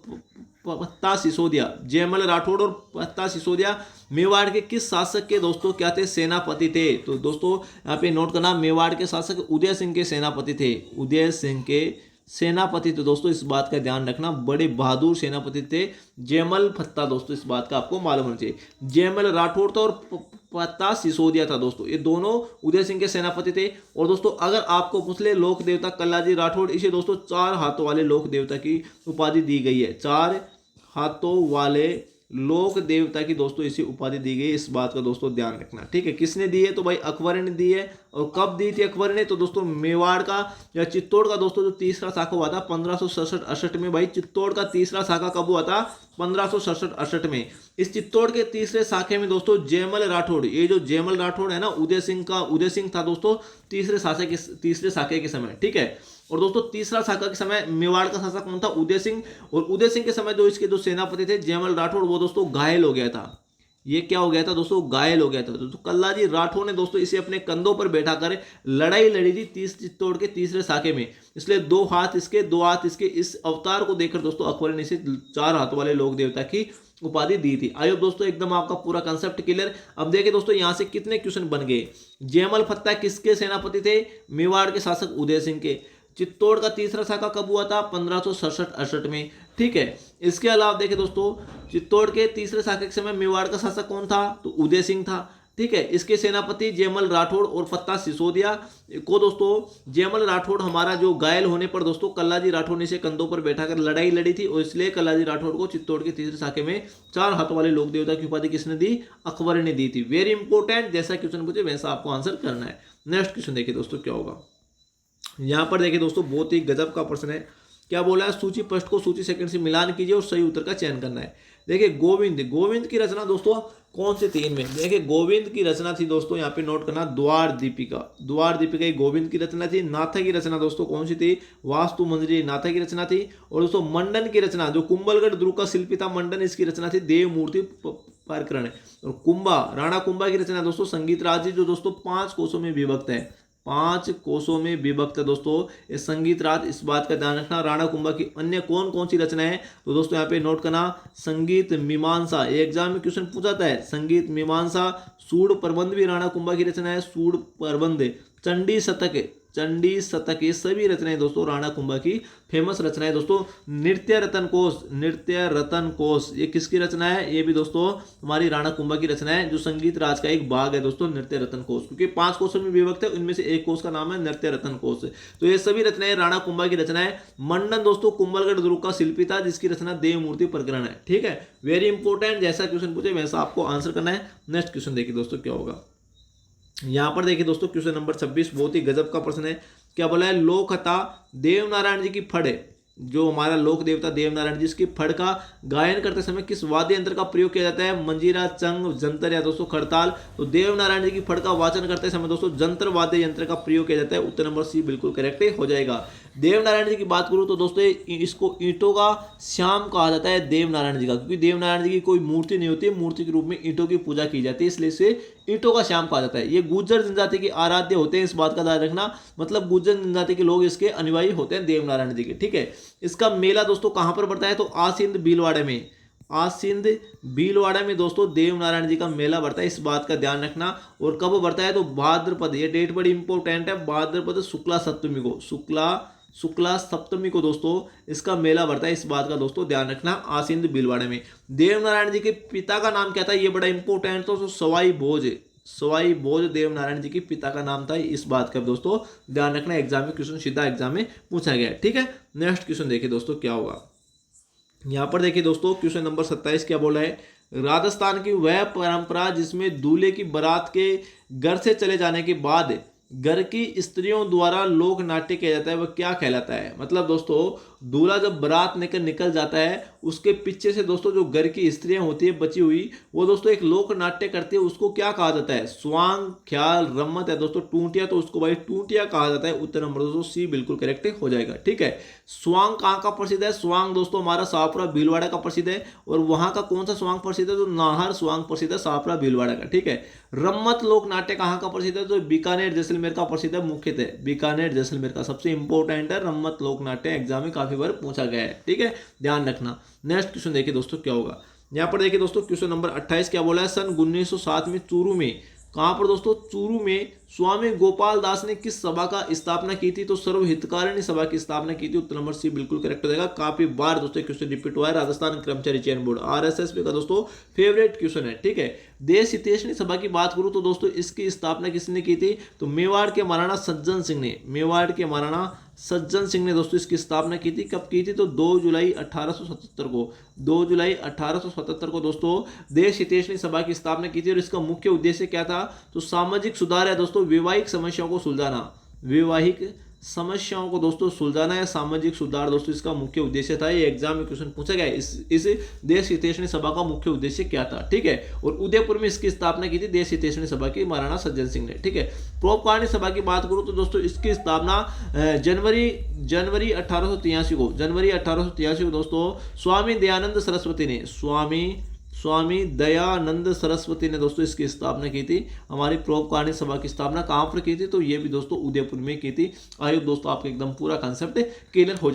पत्ता सिसोदिया, जयमल राठौड़ और पत्ता सिसोदिया मेवाड़ के किस शासक के दोस्तों क्या थे? सेनापति थे। तो दोस्तों यहाँ पे नोट करना मेवाड़ के शासक उदय सिंह के सेनापति थे, उदय सिंह के सेनापति। तो दोस्तों इस बात का ध्यान रखना, बड़े बहादुर सेनापति थे जयमल पत्ता। दोस्तों इस बात का आपको मालूम होना चाहिए। जयमल राठौड़ था और पत्ता सिसोदिया था दोस्तों, ये दोनों उदय सिंह के सेनापति थे। और दोस्तों अगर आपको पूछ ले लोक देवता कल्लाजी राठौड़, इसे दोस्तों 4 हाथों वाले लोक देवता की उपाधि दी गई है। 4 हाथों वाले लोक देवता की दोस्तों इसी उपाधि दी गई। इस बात का दोस्तों ध्यान रखना। ठीक है, किसने दी है? तो भाई अकबर ने दी है। और कब दी थी अकबर ने? तो दोस्तों मेवाड़ का या चित्तौड़ का दोस्तों जो तीसरा शाखा हुआ था 1567-68 में। भाई चित्तौड़ का तीसरा शाखा कब हुआ था? 1567-68 में। इस चित्तौड़ के तीसरे शाखे में दोस्तों जयमल राठौड़, ये जो जयमल राठौड़ है ना उदय सिंह था दोस्तों तीसरे शाखे के समय। ठीक है, और दोस्तों तीसरा शाखा के समय मेवाड़ का शासक कौन था? उदय सिंह। और उदय सिंह के समय जो इसके जो सेनापति थे जयमल राठौड़, वो दोस्तों घायल हो गया था। ये क्या हो गया था दोस्तों? घायल हो गया था। तो कल्लाजी राठौड़ ने दोस्तों इसे अपने कंधों पर बैठाकर लड़ाई लड़ी थी चित्तौड़ के तीसरे शाखे में। इसलिए 2 हाथ इसके 2 हाथ इसके, इस अवतार को देखकर दोस्तों अकबर ने इसे 4 हाथों वाले लोक देवता की उपाधि दी थी। आइए दोस्तों एकदम आपका पूरा कंसेप्ट क्लियर। अब देखिए दोस्तों यहाँ से कितने क्वेश्चन बन गए। जयमल पत्ता किसके सेनापति थे? मेवाड़ के शासक उदय सिंह के। चित्तौड़ का तीसरा शाखा कब हुआ था? 1567-68 में। ठीक है, इसके अलावा देखिए दोस्तों चित्तौड़ के तीसरे शाखा के समय मेवाड़ का शासक कौन था? तो उदय सिंह था। ठीक है, इसके सेनापति जयमल राठौड़ और पत्ता सिसोदिया को दोस्तों जयमल राठौड़ हमारा जो घायल होने पर दोस्तों कल्लाजी राठौड़ ने इसे कंधों पर बैठाकर लड़ाई लड़ी थी। और इसलिए कल्लाजी राठौड़ को चित्तौड़ के तीसरे शाखे में 4 हाथों वाले लोक देवता की उपाधि किसने दी? अकबर ने दी थी। वेरी इंपॉर्टेंट, जैसा क्वेश्चन पूछे वैसा आपको आंसर करना है। नेक्स्ट क्वेश्चन देखिए दोस्तों क्या होगा। यहाँ पर देखिए दोस्तों बहुत ही गजब का प्रश्न है। क्या बोला है? सूची फर्स्ट को सूची सेकंड से मिलान कीजिए और सही उत्तर का चयन करना है। देखिए गोविंद की रचना दोस्तों कौन से 3 में? देखिए गोविंद की रचना थी दोस्तों, यहाँ पे नोट करना द्वार दीपिका ये गोविंद की रचना थी। नाथा की रचना दोस्तों कौन सी थी? वास्तु मंजरी नाथा की रचना थी। और दोस्तों मंडन की रचना जो कुंभलगढ़ दुर्ग का शिल्पी था मंडन, इसकी रचना थी देवमूर्ति पारकरण। और कुंभा राणा कुंभा की रचना दोस्तों संगीत राज जो दोस्तों 5 कोशों में विभक्त है। 5 कोशों में विभक्त है दोस्तों ये संगीत राज। इस बात का ध्यान रखना। राणा कुंभा की अन्य कौन कौन सी रचनाएं हैं तो दोस्तों यहाँ पे नोट करना, संगीत मीमांसा, ये एग्जाम में क्वेश्चन पूछा जाता है, संगीत मीमांसा। सूड प्रबंध भी राणा कुंभा की रचना है, सूड प्रबंध। चंडी शतक, चंडी शतक, ये सभी रचनाएं दोस्तों राणा कुंभा की फेमस रचनाएं दोस्तों। नृत्य रतन कोश, नृत्य रतन कोश ये किसकी रचना है, ये भी दोस्तों हमारी राणा कुंभा की रचना है, जो संगीत राज का एक भाग है दोस्तों नृत्य रतन कोश, क्योंकि 5 कोशों में विभक्त है, उनमें से एक कोश का नाम है नृत्य रतन कोश। तो ये सभी रचनाएं राणा कुंभा की रचनाएं। मंडन दोस्तों कुंभलगढ़ दुर्ग का शिल्पी था, जिसकी रचना देवमूर्ति प्रकरण है। ठीक है, वेरी इंपॉर्टेंट, जैसा क्वेश्चन पूछे वैसा आपको आंसर करना है। नेक्स्ट क्वेश्चन देखिए दोस्तों क्या होगा। यहां पर देखिए दोस्तों क्वेश्चन नंबर 26 बहुत ही गजब का प्रश्न है। क्या बोला है, लोककथा देवनारायण जी की फड़, जो हमारा लोक देवता देवनारायण जी, इसकी फड़ का गायन करते समय किस वाद्य यंत्र का प्रयोग किया जाता है, मंजीरा, चंग, जंतर या दोस्तों खड़ताल। तो देवनारायण जी की फड़ का वाचन करते समय दोस्तों जंतर वाद्य यंत्र का प्रयोग किया जाता है। उत्तर नंबर सी बिल्कुल करेक्ट हो जाएगा। देवनारायण जी की बात करूं तो दोस्तों इसको ईंटों का श्याम कहा जाता है देवनारायण जी का, क्योंकि देवनारायण जी की कोई मूर्ति नहीं होती है, मूर्ति के रूप में ईंटों की पूजा की जाती है, इसलिए इसे ईंटों का श्याम कहा जाता है। ये गुर्जर जनजाति के आराध्य होते हैं, इस बात का ध्यान रखना, मतलब गुर्जर जनजाति के लोग इसके अनुयायी होते हैं देवनारायण जी के। ठीक है, इसका मेला दोस्तों कहां पर बढ़ता है तो आसिंद भीलवाड़े में, आसिंद भीलवाड़ा में दोस्तों देवनारायण जी का मेला बढ़ता है, इस बात का ध्यान रखना। और कब बढ़ता है तो भाद्रपद, ये डेट बड़ी इंपॉर्टेंट है, भाद्रपद शुक्ला सप्तमी को, शुक्ला सप्तमी को दोस्तों इसका मेला बढ़ता है, इस बात का दोस्तों ध्यान रखना। आसिंद भीलवाड़े में। देवनारायण जी के पिता का नाम क्या था, ये बड़ा इंपॉर्टेंट तो सवाई भोज, सवाई भोज देवनारायण जी के पिता का नाम था, इस बात का दोस्तों ध्यान रखना। एग्जाम में क्वेश्चन सीधा एग्जाम में पूछा गया है। ठीक है, नेक्स्ट क्वेश्चन देखिए दोस्तों क्या होगा। यहां पर देखिए दोस्तों क्वेश्चन नंबर 27 क्या बोला है, राजस्थान की वह परंपरा जिसमें दूल्हे की बारात के घर से चले जाने के बाद घर की स्त्रियों द्वारा लोक नाट्य किया जाता है, वह क्या कहलाता है। मतलब दोस्तों दूल्हा जब बारात लेकर निकल जाता है, उसके पीछे से दोस्तों जो घर की स्त्रियां होती है बची हुई, वो दोस्तों एक लोक नाट्य करती है, उसको क्या कहा जाता है, स्वांग, ख्याल, रम्मत है दोस्तों, टूंटिया, तो उसको भाई टूंटिया कहा जाता है। उत्तर नंबर दोस्तों सी बिल्कुल करेक्ट हो जाएगा। ठीक है, स्वांग कहाँ का प्रसिद्ध है, स्वांग दोस्तों हमारा शाहपुरा भीलवाड़ा का प्रसिद्ध है, और वहां का कौन सा स्वांग प्रसिद्ध है तो नाहर स्वांग प्रसिद्ध है शाहपुरा भीलवाड़ा का। ठीक है, रम्मत लोक नाट्य कहाँ का प्रसिद्ध है तो बीकानेर जैसलमेर का प्रसिद्ध है, मुख्यतः बीकानेर जैसलमेर का सबसे इंपॉर्टेंट है रम्मत लोक नाट्य, एग्जाम में काफी बार पूछा गया है। ठीक है, ध्यान रखना। नेक्स्ट क्वेश्चन देखिए दोस्तों क्या होगा। यहां पर देखिए दोस्तों क्वेश्चन नंबर 28 क्या बोला है, सन 1907 में चूरू में, कहां पर दोस्तों चूरू में स्वामी गोपाल दास ने किस सभा का स्थापना की थी तो सर्वहितकारिणी सभा की स्थापना की थी। उत्तर नंबर सी बिल्कुल करेक्ट हो जाएगा। काफी बार दोस्तों क्वेश्चन रिपीट हुआ है, राजस्थान कर्मचारी चयन बोर्ड आरएसएस का दोस्तों फेवरेट क्वेश्चन है। ठीक है, देश हितैषणी सभा की बात करूं तो दोस्तों इसकी स्थापना किसने की थी तो मेवाड़ के महाराणा सज्जन सिंह ने, मेवाड़ के महाराणा सज्जन सिंह ने दोस्तों इसकी स्थापना की थी। कब की थी तो 2 जुलाई 1877 को, 2 जुलाई 1877 को दोस्तों देश हितैषणी सभा की स्थापना की थी। और इसका मुख्य उद्देश्य क्या था तो सामाजिक सुधार है दोस्तों, वैवाहिक समस्याओं को सुलझाना, वैवाहिक समस्याओं को दोस्तों सुलझाना है, सामाजिक सुधार दोस्तों इसका मुख्य उद्देश्य था। ये एग्जाम में क्वेश्चन पूछा गया इस देश हितैषणी सभा का मुख्य उद्देश्य क्या था। ठीक है, और उदयपुर में इसकी स्थापना की थी देश हितैषणी सभा की महाराणा सज्जन सिंह ने। ठीक है, परोपकारिणी सभा की बात करूं तो दोस्तों इसकी स्थापना जनवरी 1883 को, जनवरी 1883 को दोस्तों स्वामी दयानंद सरस्वती ने, स्वामी दयानंद सरस्वती ने दोस्तों इसकी स्थापना की थी। हमारी परोपकारिणी सभा की स्थापना कहां पर की थी तो ये भी दोस्तों उदयपुर में की थी। आई होप दोस्तों आपको एकदम पूरा कंसेप्ट क्लियर हो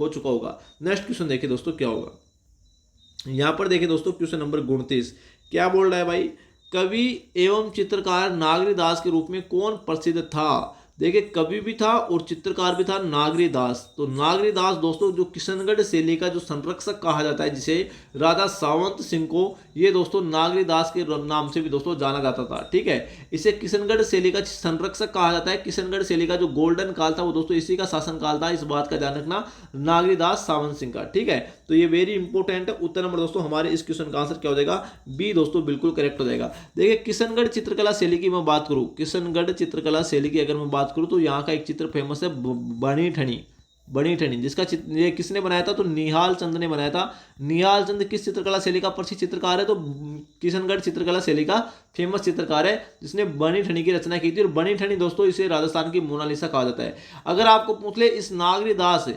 चुका होगा। नेक्स्ट क्वेश्चन देखिए दोस्तों क्या होगा। यहां पर देखिए दोस्तों क्वेश्चन नंबर 29 क्या बोल रहा है भाई, कवि एवं चित्रकार नागरीदास के रूप में कौन प्रसिद्ध था। देखिए कवि भी था और चित्रकार भी था नागरीदास। तो नागरीदास दोस्तों जो किशनगढ़ शैली का जो संरक्षक कहा जाता है, जिसे राजा सावंत सिंह को, ये दोस्तों नागरीदास के नाम से भी दोस्तों जाना जाता था। ठीक है, इसे किशनगढ़ शैली का संरक्षक कहा जाता है। किशनगढ़ शैली का जो गोल्डन काल था वो दोस्तों इसी का शासन काल था, इस बात का ध्यान रखना, नागरीदास सावंत सिंह का। ठीक है, तो ये वेरी इंपॉर्टेंट है। उत्तर नंबर दोस्तों हमारे इस क्वेश्चन का आंसर क्या हो जाएगा, बी दोस्तों बिल्कुल करेक्ट हो जाएगा। देखिए किशनगढ़ चित्रकला शैली की मैं बात करूं, किशनगढ़ चित्रकला शैली की अगर मैं बात करूं तो यहाँ का एक चित्र फेमस है बनी ठनी, जिसका चित्र ये किसने बनाया था तो निहाल चंद ने बनाया था। निहाल चंद किस चित्रकला शैली का प्रसिद्ध चित्रकार है तो किशनगढ़ चित्रकला शैली का फेमस चित्रकार है, जिसने बनी ठनी की रचना की थी। और बनी ठनी दोस्तों इसे राजस्थान की मोनालिसा कहा जाता है। अगर आपको पूछ ले इस नागरीदास,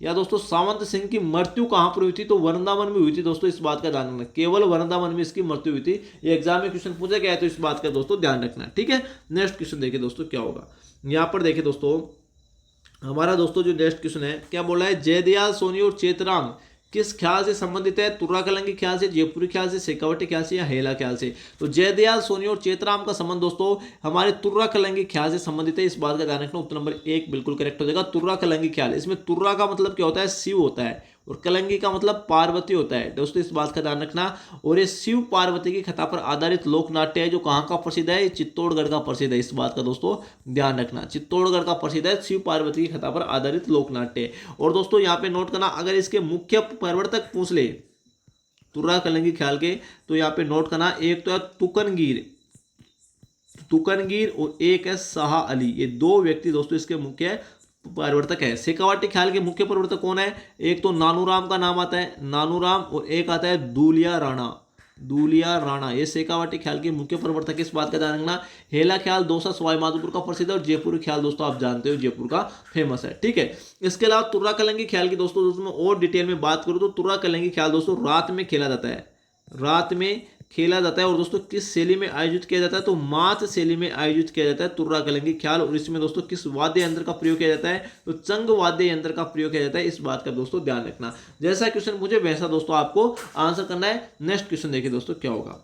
या दोस्तों सावंत सिंह की मृत्यु कहां पर हुई थी, तो वृंदावन में हुई थी दोस्तों, इस बात का ध्यान रखना, केवल वृंदावन में इसकी मृत्यु हुई थी। ये एग्जाम में क्वेश्चन पूछा गया है तो इस बात का दोस्तों ध्यान रखना। ठीक है, नेक्स्ट क्वेश्चन देखिए दोस्तों क्या होगा। यहां पर देखिए दोस्तों हमारा दोस्तों जो नेक्स्ट क्वेश्चन है क्या बोला है, जयदयाल सोनी और चेतराम किस ख्याल से संबंधित है, तुर्रा कलंगी ख्याल से, जयपुरी ख्याल से, शेखावटी ख्याल से या हेला ख्याल से। तो जयदयाल सोनी और चेतराम का संबंध दोस्तों हमारे तुर्रा कलंगी ख्याल से संबंधित है, इस बात का ध्यान रखना। उत्तर नंबर 1 बिल्कुल करेक्ट हो जाएगा। तुर्रा कलंगी ख्याल, इसमें तुर्रा का मतलब क्या होता है, शिव होता है, और कलंगी का मतलब पार्वती होता है दोस्तों, इस बात का ध्यान रखना। और ये शिव पार्वती की कथा पर आधारित लोक नाट्य है जो कहाँ का प्रसिद्ध है, ये चित्तौड़गढ़ का प्रसिद्ध है, इस बात का दोस्तों ध्यान रखना। चित्तौड़गढ़ का प्रसिद्ध है शिव पार्वती की कथा पर आधारित लोक नाट्य। और दोस्तों यहाँ पे नोट करना, अगर इसके मुख्य प्रवर्तक पूछ ले तुर्रा कलंगी ख्याल के, तो यहाँ पे नोट करना, एक तो है तुकनगीर, तुकनगीर, और एक है शाह अली, ये दो व्यक्ति दोस्तों इसके मुख्य प्रवर्तक है। शेखावाटी ख्याल के मुख्य प्रवर्तक कौन है, एक तो नानूराम का नाम आता है, नानूराम, और एक आता है दूलिया राणा, दूलिया राणा, ये शेखावाटी ख्याल के मुख्य प्रवर्तक, इस बात का ध्यान रखना। हेला ख्याल दोसा सवाई माधोपुर का प्रसिद्ध है, और जयपुर ख्याल दोस्तों आप जानते हो जयपुर का फेमस है। ठीक है, इसके अलावा तुर्रा कलंगी ख्याल की दोस्तों मैं और डिटेल में बात करूं तो तुर्रा कलंगी ख्याल दोस्तों रात में खेला जाता है, रात में खेला जाता है। और दोस्तों किस शैली में आयोजित किया जाता है, तो मात शैली में आयोजित किया जाता है तुर्रा कलंगी ख्याल। और इसमें दोस्तों किस वाद्य यंत्र का प्रयोग किया जाता है, तो चंग वाद्य यंत्र का प्रयोग किया जाता है, इस बात का दोस्तों ध्यान रखना। जैसा क्वेश्चन मुझे वैसा दोस्तों आपको आंसर करना है। नेक्स्ट क्वेश्चन देखिए दोस्तों क्या होगा।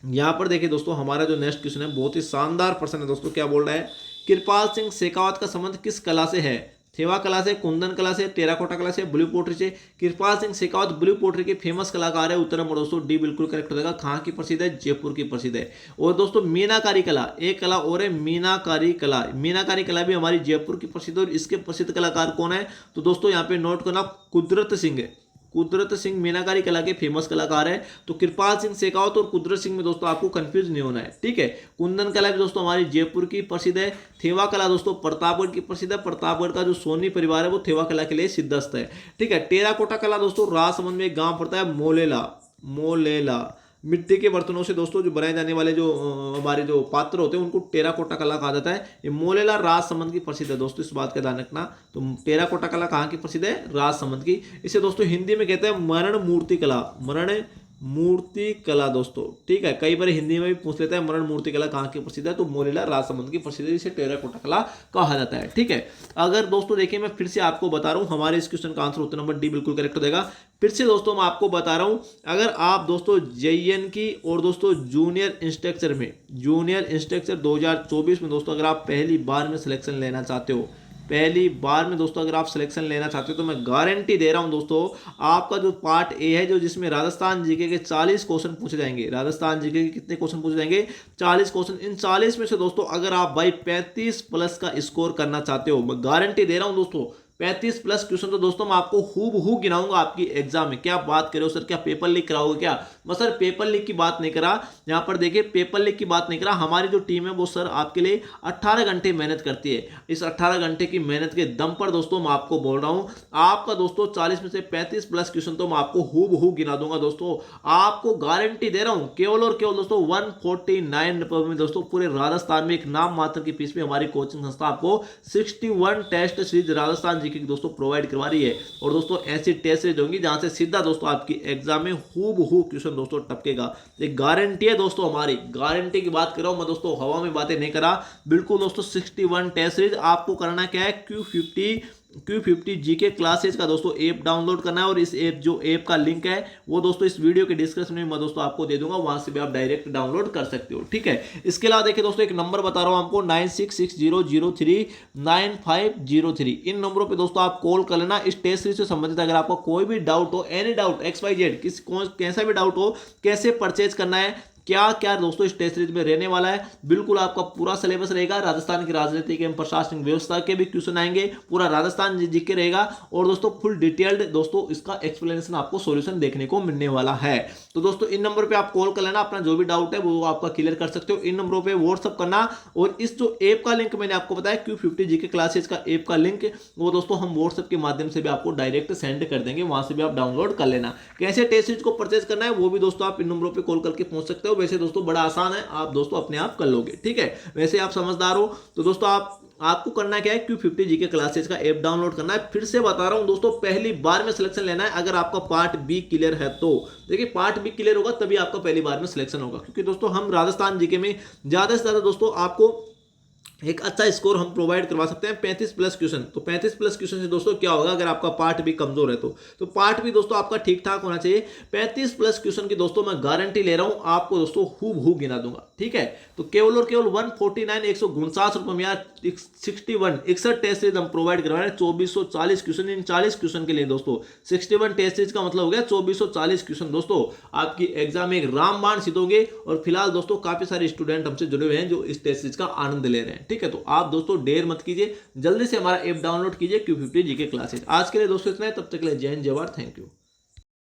यहां पर देखिए दोस्तों हमारा जो नेक्स्ट क्वेश्चन है बहुत ही शानदार प्रश्न है दोस्तों। क्या बोल रहा है, कृपाल सिंह शेखावत का संबंध किस कला से है, थेवा कला से, कुंदन कला से, टेराकोटा कला से, ब्लू पोट्री से। कृपाल सिंह शेखावत ब्लू पोट्री के फेमस कलाकार है। उत्तर नंबर दोस्तों डी बिल्कुल करेक्ट हो जाएगा। कहाँ की प्रसिद्ध है, जयपुर की प्रसिद्ध है। और दोस्तों मीनाकारी कला, एक कला और है मीनाकारी कला, मीनाकारी कला भी हमारी जयपुर की प्रसिद्ध है। और इसके प्रसिद्ध कलाकार कौन है, तो दोस्तों यहाँ पे नोट करना, कुदरत सिंह, कुदरत सिंह मीनाकारी कला के फेमस कलाकार है। तो कृपाल सिंह शेखावत और कुदरत सिंह में दोस्तों आपको कंफ्यूज नहीं होना है। ठीक है, कुंदन कला भी दोस्तों हमारी जयपुर की प्रसिद्ध है। थेवा कला दोस्तों प्रतापगढ़ की प्रसिद्ध है। प्रतापगढ़ का जो सोनी परिवार है वो थेवा कला के लिए सिद्धस्त है। ठीक है, टेराकोटा कला दोस्तों राजसमंद में एक गांव पड़ता है मोलेला, मोलेला। मिट्टी के बर्तनों से दोस्तों जो बनाए जाने वाले जो हमारे जो पात्र होते हैं उनको टेराकोटा कला कहा जाता है। ये मोलेला राजसमंद की प्रसिद्ध है दोस्तों, इस बात का ध्यान रखना। तो टेराकोटा कला कहाँ की प्रसिद्ध है, राजसमंद की। इसे दोस्तों हिंदी में कहते हैं मरण मूर्ति कला, मरण मूर्ति कला दोस्तों। ठीक है, कई बार हिंदी में भी पूछ लेता है मरण मूर्ति कला कहाँ की प्रसिद्ध है, तो मोलेला राजसमंद की प्रसिद्ध है, इसे टेराकोटा कला कहा जाता है। ठीक है, अगर दोस्तों देखिए मैं फिर से आपको बता रहा हूँ, हमारे इस क्वेश्चन का आंसर उत्तर नंबर डी बिल्कुल करेक्ट हो जाएगा। फिर से दोस्तों मैं आपको बता रहा हूँ, अगर आप दोस्तों JN की और दोस्तों जूनियर इंस्ट्रक्चर में, जूनियर इंस्ट्रक्चर 2024 में दोस्तों अगर आप पहली बार में सिलेक्शन लेना चाहते हो, पहली बार में दोस्तों अगर आप सिलेक्शन लेना चाहते हो, तो मैं गारंटी दे रहा हूं दोस्तों, आपका जो पार्ट ए है जो जिसमें राजस्थान जीके के 40 क्वेश्चन पूछे जाएंगे, राजस्थान जीके के कितने क्वेश्चन पूछे जाएंगे, 40 क्वेश्चन। इन 40 में से दोस्तों अगर आप भाई 35 प्लस का स्कोर करना चाहते हो, मैं गारंटी दे रहा हूं दोस्तों 35 प्लस क्वेश्चन तो दोस्तों मैं आपको हूबहू गिनाऊंगा आपकी एग्जाम में। क्या बात करो सर, क्या पेपर लीक कराओगे क्या? मैं सर पेपर लीक की बात नहीं करा, यहाँ पर देखिए पेपर लीक की बात नहीं करा। हमारी जो टीम है वो सर आपके लिए 18 घंटे मेहनत करती है। इस 18 घंटे की मेहनत के दम पर दोस्तों मैं आपको बोल रहा हूँ, आपका दोस्तों 40 में से 35 प्लस क्वेश्चन तो मैं आपको हूबहू गिना दूंगा दोस्तों, आपको गारंटी दे रहा हूँ। केवल और केवल दोस्तों 149 रुपए में दोस्तों पूरे राजस्थान में एक नाम मात्र की फीस में हमारी कोचिंग संस्था आपको 61 टेस्ट सीरीज राजस्थान जीके की दोस्तों प्रोवाइड करवा रही है। और दोस्तों ऐसी टेस्ट सीरीज होंगी जहां से सीधा दोस्तों आपकी एग्जाम में हूबहू क्वेश्चन दोस्तों टपकेगा। एक गारंटी है दोस्तों, हमारी गारंटी की बात कर रहा हूं मैं दोस्तों, हवा में बातें नहीं करा। बिल्कुल दोस्तों 61 टेस्ट सीरीज। आपको करना क्या है, Q50 जीके क्लासेज का दोस्तों ऐप डाउनलोड करना है। और इस ऐप जो ऐप का लिंक है वो दोस्तों इस वीडियो के डिस्क्रिप्शन में मैं दोस्तों आपको दे दूंगा, वहां से भी आप डायरेक्ट डाउनलोड कर सकते हो। ठीक है, इसके अलावा देखिए दोस्तों एक नंबर बता रहा हूं आपको 9660039503। इन नंबरों पे दोस्तों आप कॉल कर लेना। इस टेस्ट सीरीज से संबंधित अगर आपको कोई भी डाउट हो, एनी डाउट XYZ कैसा भी डाउट हो, कैसे परचेज करना है, क्या क्या दोस्तों इस टेस्ट सीरीज में रहने वाला है, बिल्कुल आपका पूरा सिलेबस रहेगा। राजस्थान की राजनीतिक एवं प्रशासनिक व्यवस्था के भी क्वेश्चन आएंगे, पूरा राजस्थान जीके रहेगा। और दोस्तों फुल डिटेल्ड दोस्तों इसका एक्सप्लेनेशन आपको सॉल्यूशन देखने को मिलने वाला है। तो दोस्तों इन नंबर पे आप कॉल कर लेना, अपना जो भी डाउट है वो आपका क्लियर कर सकते हो। इन नंबरों पे व्हाट्सअप करना। और इस जो ऐप का लिंक मैंने आपको बताया Q50 जीके क्लासेज का ऐप का लिंक, वो दोस्तों हम व्हाट्सएप के माध्यम से भी आपको डायरेक्ट सेंड कर देंगे, वहां से भी आप डाउनलोड कर लेना। कैसे टेस्ट सीरीज को परचेज करना है वो भी दोस्तों आप इन नंबरों पे कॉल करके पहुंच सकते हो। वैसे दोस्तों बड़ा आसान है, आप दोस्तों अपने आप कर लोगे। ठीक है, वैसे आप समझदार हो तो दोस्तों आप आपको करना क्या है, Q50 जीके क्लासेज का ऐप डाउनलोड करना है। फिर से बता रहा हूं दोस्तों, पहली बार में सिलेक्शन लेना है। अगर आपका पार्ट बी क्लियर है तो देखिए, पार्ट बी क्लियर होगा तभी आपका पहली बार में सिलेक्शन होगा, क्योंकि दोस्तों हम राजस्थान जीके में ज्यादा से ज्यादा दोस्तों आपको एक अच्छा स्कोर हम प्रोवाइड करवा सकते हैं 35 प्लस क्वेश्चन। तो 35 प्लस क्वेश्चन से दोस्तों क्या होगा, अगर आपका पार्ट भी कमजोर है तो पार्ट भी दोस्तों आपका ठीक ठाक होना चाहिए। 35 प्लस क्वेश्चन की दोस्तों मैं गारंटी ले रहा हूं, आपको दोस्तों हूबहू गिना दूंगा, ठीक है। तो केवल और केवल 149 149 रुपए में यार 61 टेस्ट सीरीज हम प्रोवाइड करवा रहे हैं। 2440 क्वेश्चन, इन 40 क्वेश्चन के लिए दोस्तों 61 टेस्ट सीरीज का मतलब हो गया 2440 क्वेश्चन दोस्तों आपकी एग्जाम में एक रामबाण सिद्ध होंगे। और फिलहाल दोस्तों काफी सारे स्टूडेंट हमसे जुड़े हुए हैं जो इस टेस्ट सीरीज का आनंद ले रहे हैं, ठीक है। तो आप दोस्तों देर मत कीजिए, जल्दी से हमारा ऐप डाउनलोड कीजिए Q50 जीके क्लासेस। आज के लिए दोस्तों इतना है, तब तक के लिए जय हिंद जय भारत, थैंक यू।